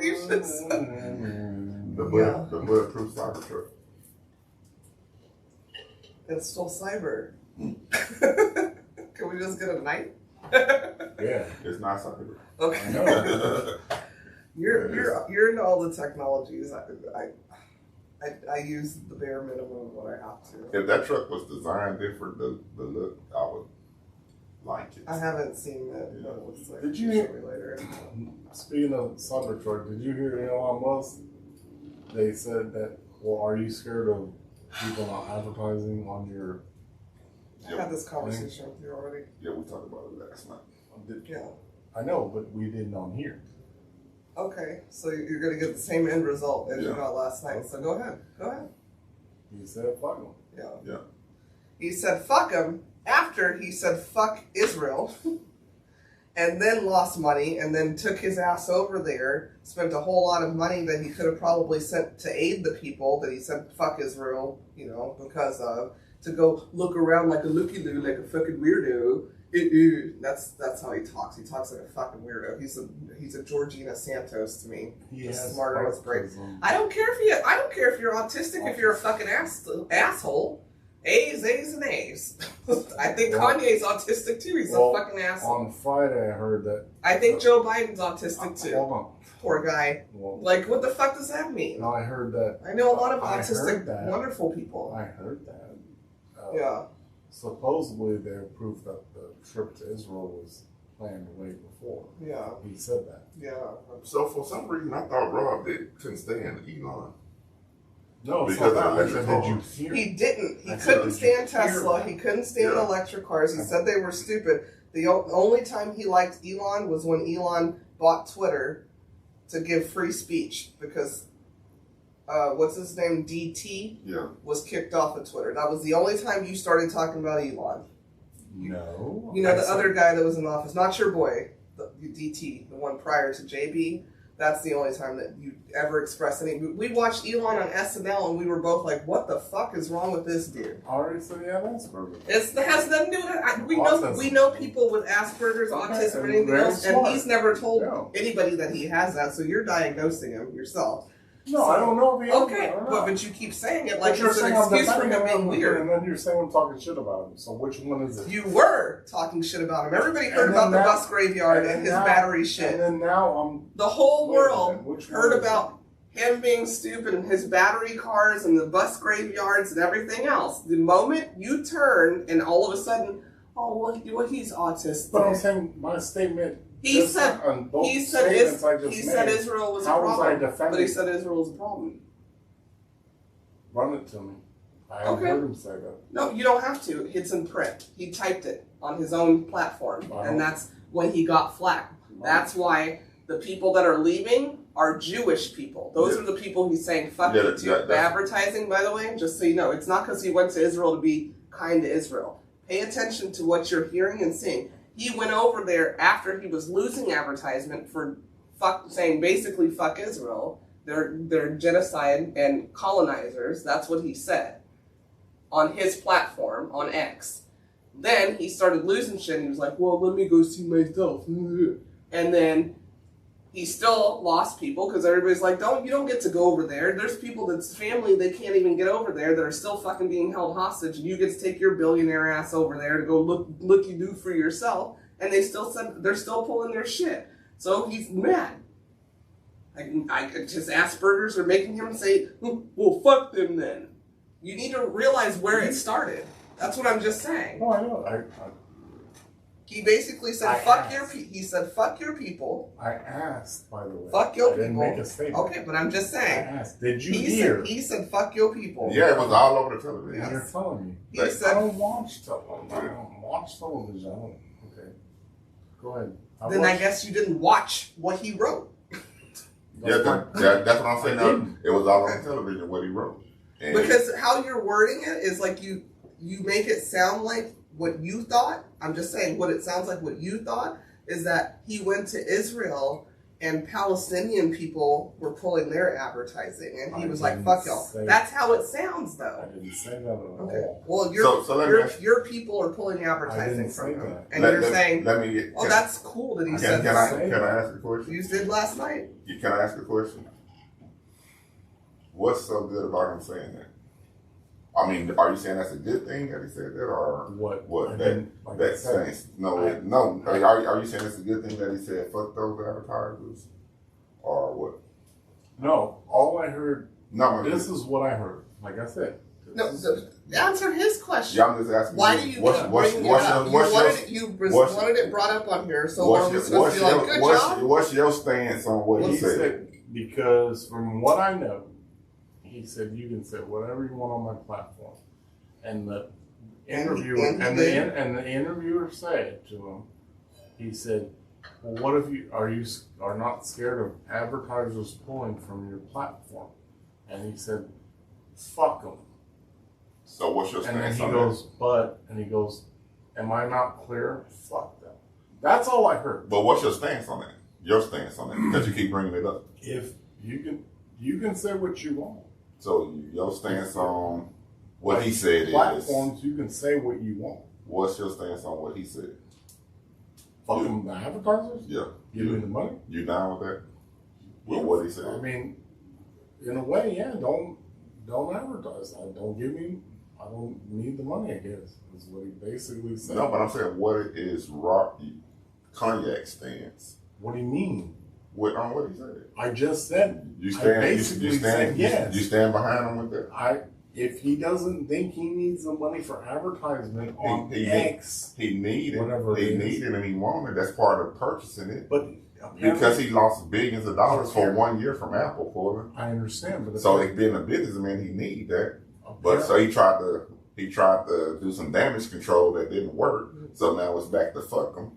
You should. The bulletproof cyber truck. It's still cyber. Can we just get a night? Yeah. It's not cyber. Okay. I know. You're into all the technologies. I use the bare minimum when I have to. If that truck was designed different, the look, I would like it. I haven't seen it, but it looks like Did you show hear- me later. Speaking of Cybertruck, did you hear Elon Musk? They said that, well, are you scared of people not advertising on your... I had this conversation with you already. Yeah, we talked about it last night. Yeah. I know, but we didn't on here. Okay, so you're gonna get the same end result as you Yeah. got last night. So go ahead. Go ahead. He said, fuck them. Yeah. Yeah. He said fuck him after he said fuck Israel, and then lost money, and then took his ass over there, spent a whole lot of money that he could have probably sent to aid the people that he said fuck Israel, because of, to go look around like a looky-loo, like a fucking weirdo. That's how he talks. He talks like a fucking weirdo. He's a Georgina Santos to me. He Just has smarter as great. autism. I don't care if you're autistic. If you're a fucking asshole, A's and A's. I think Kanye's autistic too. He's a fucking asshole. On Friday, I heard that... I think Joe Biden's autistic too. Hold on. Poor guy. Well, Like, what the fuck does that mean? no, I heard that... I know a lot of I autistic, heard that. wonderful people. I heard that. Yeah. Supposedly, they proved that the trip to Israel was planned way before. Yeah. He said that. Yeah. So for some reason, I thought Rob couldn't stand Elon. No, it's Because not of that. I electric said, did you cars. hear? He didn't. He I said, couldn't did you stand hear Tesla. that? He couldn't stand Yeah. electric cars. He said they were stupid. The only time he liked Elon was when Elon bought Twitter to give free speech because what's his name, DT, Yeah. was kicked off of Twitter. That was the only time you started talking about Elon. No. You know, I the said- other guy that was in office, not your boy, the DT, the one prior to JB. That's the only time that you ever expressed any. We watched Elon on SNL and we were both like, "What the fuck is wrong with this dude?" I already said he had Asperger's. It has nothing to do with it. Autism. We know people with Asperger's, Okay, autism, and and anything very else, and smart. he's never told Yeah. anybody that he has that. So you're diagnosing him yourself. No, I don't know if he has Okay, it or not. but you keep saying it But like you're it's an saying I'm excuse for him defending being him, weird. and then you're saying I'm talking shit about him. So which one is it? You were talking shit about him. Everybody heard And about then the now- bus graveyard and his now- battery And shit. then now I'm... The whole Wait a world minute, which heard one is about him being stupid and his battery cars and the bus graveyards and everything else. The moment you turn and all of a sudden, he's autistic. But I'm saying my statement... He just said- on both he said statements I just he made, said Israel was a how was I problem. defending? But he said Israel was a problem. Run it to me. I Okay. heard him say that. No, you don't have to. It's in print. He typed it on his own platform. Wow. And that's when he got flack. That's why the people that are leaving are Jewish people. Those Yeah. are the people he's saying fuck Yeah, you that- to. that- The advertising, by the way, just so you know, it's not because he went to Israel to be kind to Israel. Pay attention to what you're hearing and seeing. He went over there after he was losing advertisement for saying basically fuck Israel. They're genocide and colonizers. That's what he said on his platform on X. Then he started losing shit and he was like, well, let me go see myself. And then he still lost people because everybody's like, you don't get to go over there. There's people that's family, they can't even get over there that are still fucking being held hostage. And you get to take your billionaire ass over there to go looky-do for yourself. And they still said they're still pulling their shit. So he's mad. His Asperger's are making him say, well, fuck them then. You need to realize where it started. That's what I'm just saying. No, I know. He basically said, he said, fuck your people. I asked, by the way. Fuck your I didn't people. make a statement. Okay, but I'm just I saying. asked. Did you He hear? said, fuck your people. Yeah, it was all over the television. And you're telling me. He Like, I said, don't watch television. I don't watch television. I don't. Okay. Go ahead. then I guess you didn't watch what he wrote. Yeah, that's what I'm saying. I didn't. It was all on television what he wrote. And Because how you're wording it is like you make it sound like what you thought. I'm just saying what it sounds like what you thought is that he went to Israel and Palestinian people were pulling their advertising and he I was like, didn't fuck y'all. say- That's how it sounds I though. didn't say that at Okay. all. Well, So let me ask- your people are pulling advertising didn't from say him. that. And let- you're let- saying, let me get, oh, that's cool that he said can that. I ask a question? You did last night. Can I ask a question? What's so good about him saying that? I mean, are you saying that's a good thing that he said that, or What? That sense? No. Are you saying it's a good thing that he said fuck those advertisers, or what? No, all I heard. No, this is what I heard. Like I said. No, answer his question. Yeah, I'm just asking. Why do you bring it up? You wanted it brought up on here, so are we supposed to be like, good job? What's your stance on what he said? Because from what I know, he said you can say whatever you want on my platform, and the interviewer and the interviewer said to him, he said, "Well, what if you are not scared of advertisers pulling from your platform?" And he said, "Fuck them." So what's your stance on he goes, "Am I not clear? Fuck them." That's all I heard. But what's your stance on that? Your stance on that? Because you keep bringing it up. If you can say what you want. So your stance on what he said platforms, you can say what you want. What's your stance on what he said? Fuck them, the advertisers? Yeah. Give me the money? You down with that? With what he said? I mean, in a way, yeah. Don't advertise. I don't need the money, I guess, is what he basically said. No, but I'm saying, what is Cognac stance? What do you mean? What he said? I just said. You stand yes. You stand behind him with that? If he doesn't think he needs the money for advertisement on X, he needed and he wanted. That's part of purchasing it. But because he lost billions of dollars for 1 year from Apple for it. I understand, but so being a businessman, he needed that. But so he tried to do some damage control that didn't work. So now it's back to fuck him.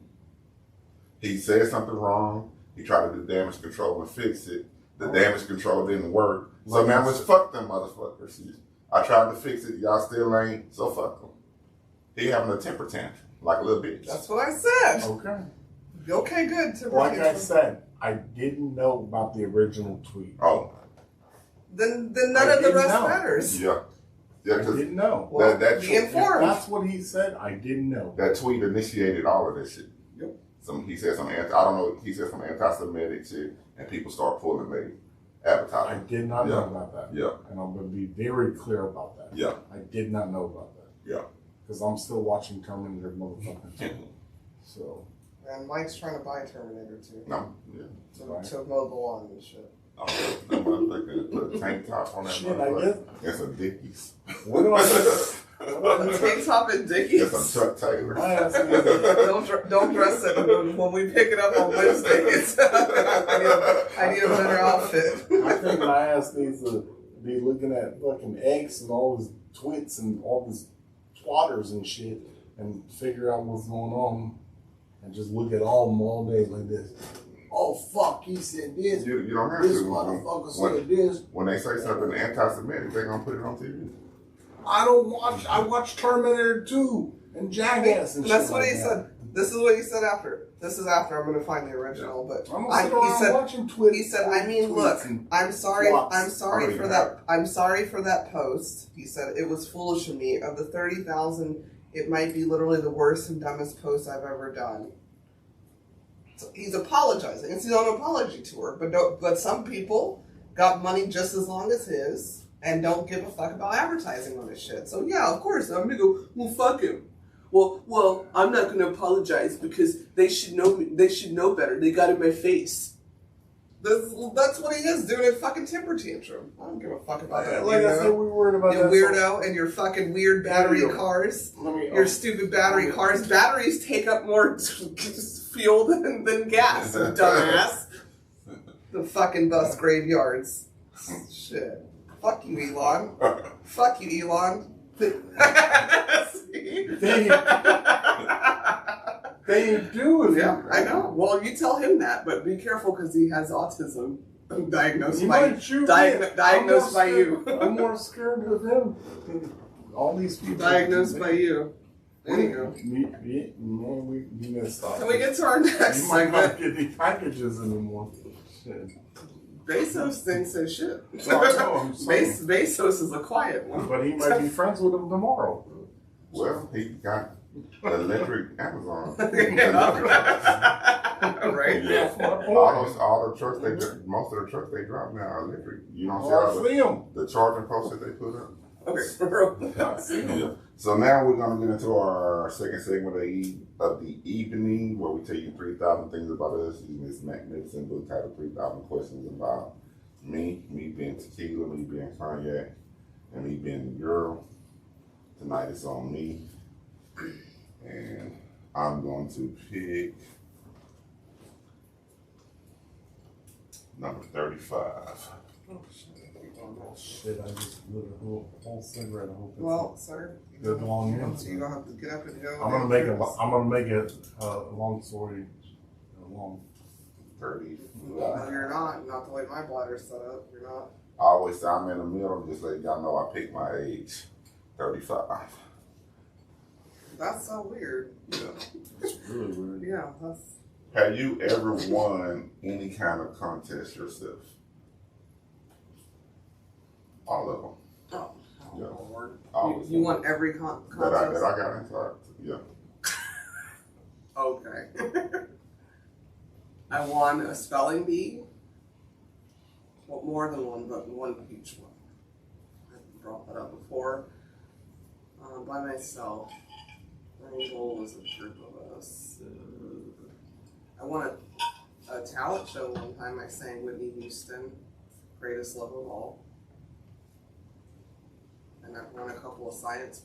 He said something wrong. He tried to do damage control and fix it. The damage control didn't work. So now it's fuck them motherfuckers. I tried to fix it. Y'all still ain't. So fuck them. He having a temper tantrum like a little bitch. That's what I said. Okay. Okay, good. Like I said, I didn't know about the original tweet. Oh. Then none of the rest matters. Yeah. I didn't know. Well, be informed. If that's what he said, I didn't know. That tweet initiated all of this shit. Yep. He said some he said some anti-Semitic shit, and people start pulling their advertising. I did not know about that. Yeah. And I'm going to be very clear about that. Yeah. I did not know about that. Yeah. Because I'm still watching Terminator motherfucker. So. And Mike's trying to buy Terminator 2. No. Yeah. To mow the lawn and shit. Oh, that motherfucker put a tank top on that motherfucker. And some Dickies. What do I say? A tank top and Dickies? And some Chuck Taylors. Don't dress it when we pick it up on Wednesday. I need a better outfit. I think my ass needs to be looking at fucking X and all his twits and all his twatters and shit and figure out what's going on and just look at all of them all day like this. Oh fuck, he said this. You don't have this to. Motherfucker said this. When they say something anti-Semitic, they're gonna put it on TV. I watch Terminator 2 and Jackass and that's shit. What like he said. This is what he said after. This is after. I'm gonna find the original, but he said, I mean, look, I'm sorry for that post. He said it was foolish of me. Of the 30,000, it might be literally the worst and dumbest post I've ever done. So he's apologizing. It's on an apology tour, but some people got money just as long as his and don't give a fuck about advertising on his shit. So yeah, of course I'm gonna go. Well, fuck him. Well, I'm not gonna apologize because they should know me. They should know better. They got in my face. That's what he is, doing a fucking temper tantrum. I don't give a fuck about that. Like I said, we were worried about you that. Weirdo and your fucking weird battery cars. Your stupid battery cars. Batteries take up more fuel than gas, dumbass. The fucking bus graveyards. Shit. Fuck you, Elon. Fuck you, Elon. They do. Yeah, I know. Well, you tell him that, but be careful because he has autism diagnosed by you. I'm more scared of him than all these people. Diagnosed by you. Anywho. We missed off. Can we get to our next You might not get any packages anymore. Shit. Bezos thinks so shit. Bezos is a quiet one. But he might be friends with him tomorrow. Well, he got electric Amazon. Right? sorry. Yeah. all the trucks most of the trucks they drive now are electric. You don't see all the charging posts that they put up. Okay. Yeah. So now we're gonna get into our second segment of the evening, where we tell you 3,000 things about us using this magnificent book titled 3,000 Questions About Me being Tequila, me being Cognac, and me being the girl. Tonight it's on me, and I'm going to pick number 35. Oh shit, I just lit a whole cigarette. I hope it's Well, sir, good long you're answer. gonna have to get up and go. I'm gonna make it a long story long. 30. No, you're not. Not the way my bladder's set up. You're not. I always say I'm in the middle, just let y'all know I picked my age, 35. That's so weird. Yeah. It's really weird. Yeah, that's. Have you ever won any kind of contest yourself? All of them. Oh, Yeah. Lord. Always You won. want every contest? That I got inside. Yeah. Okay. I won a spelling bee. Well, more than one, but one each one. I brought that up before. By myself. My goal was a group of us. I won a talent show one time. I sang Whitney Houston, Greatest Love of All. And I've won a couple of science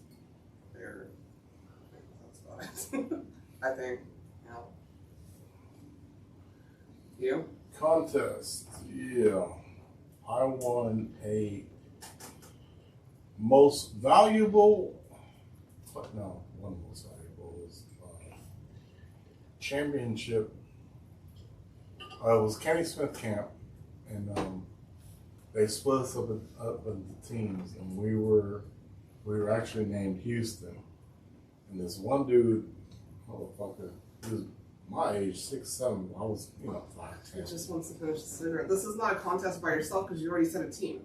fairs. That's about it. I think. Yeah. You? Contest, yeah. I won a most valuable. No, one most valuable was championship. It was Kenny Smith Camp, and they split us up into teams, and we were actually named Houston. And this one dude, motherfucker, he was my age, 6'7". I was, 5'10". It just wants to finish the cigarette. This is not a contest by yourself because you already said a team.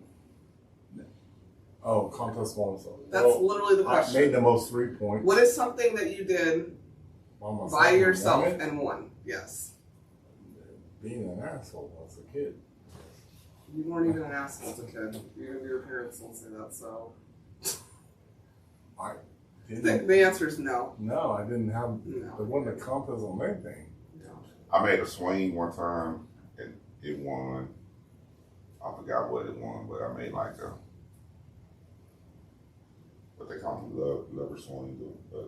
Oh, contest by myself. That's literally the question. I made the most 3 points. What is something that you did by yourself and won? Yes. Being an asshole as a kid. You weren't even an asshole as a kid. Your parents don't say that, so. I didn't. The answer is no. No, I didn't have. No. There wasn't a contest on anything. No. I made a swing one time, and it won. I forgot what it won, but I made like a, what they call them, lever swing,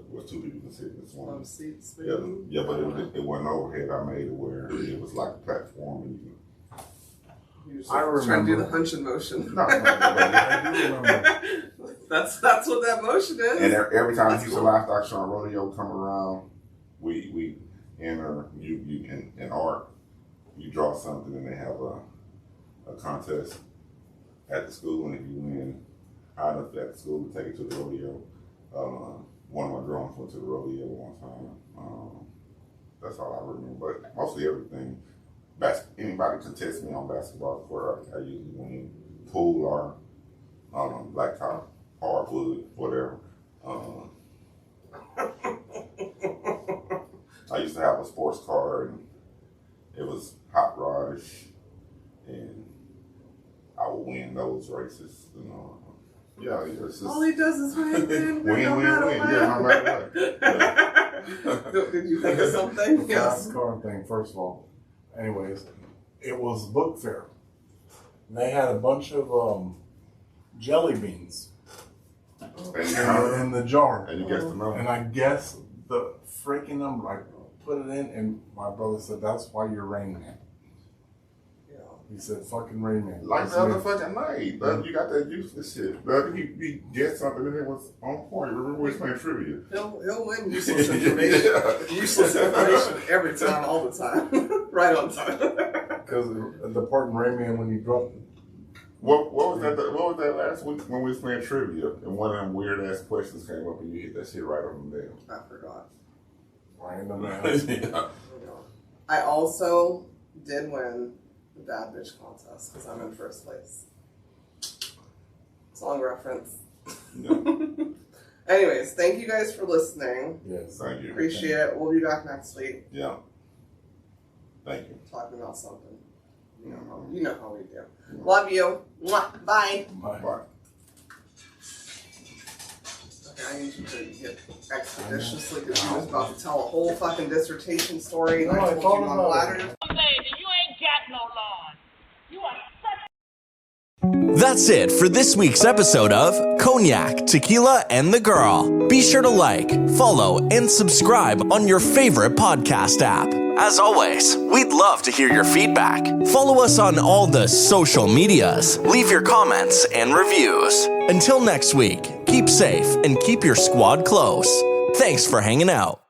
where two people can sit in the swing. Love seats, Yeah, baby. yeah, but it wasn't overhead. I made it where it was like a platform, and you You're just I trying to do remember. the hunching motion. can. No, I do remember. That's what that motion is. and every time That's Houston cool. Livestock Show and Rodeo come around, we enter you in art. You draw something, and they have a contest at the school, and if you win high enough at the school to take it to the rodeo. One of my drawings went to the rodeo one time. That's all I remember. But mostly everything. Anybody contest me on basketball court, I usually win. Pool or blacktop, hardwood, whatever. I used to have a sports car, and it was hot rodish, and I would win those races. Yeah, it's just All he does is win, win, no matter what. Yeah, no matter what. Yeah. Did you think of something? Yes. Car thing, first of all. Anyways, it was book fair. And they had a bunch of jelly beans in the jar. And you guessed the number. And I guessed the freaking number. I put it in, and my brother said, "That's why you're Rain Man." Yeah. He said, "Fucking Rain Man." Like the other fucking night. You got that useless shit. The other he guessed something and it was on point. Remember we was playing trivia. He'll win useless information. Yeah. Useless information every time, all the time. Right on time. Because the part in Rain Man when you dropped. What was that last week when we was playing trivia and one of them weird ass questions came up and you hit that shit right on the nail? I forgot. Random ass. Yeah. I also did win the Bad Bitch contest because I'm in first place. Song reference. Yeah. Anyways, thank you guys for listening. Yes. Thank you. Appreciate it. We'll be back next week. Yeah. Thank you. talking about something. Mhm. You know how we do. Love you. Mwah. Bye. Bye. Okay, I need you to get expeditiously because he was about to tell a whole fucking dissertation story. And No, I I told thought you on about ladder. it. Lady, you ain't got no lawn. You are such That's it for this week's episode of Cognac, Tequila, and the Girl. Be sure to like, follow, and subscribe on your favorite podcast app. As always, we'd love to hear your feedback. Follow us on all the social medias. Leave your comments and reviews. Until next week, keep safe and keep your squad close. Thanks for hanging out.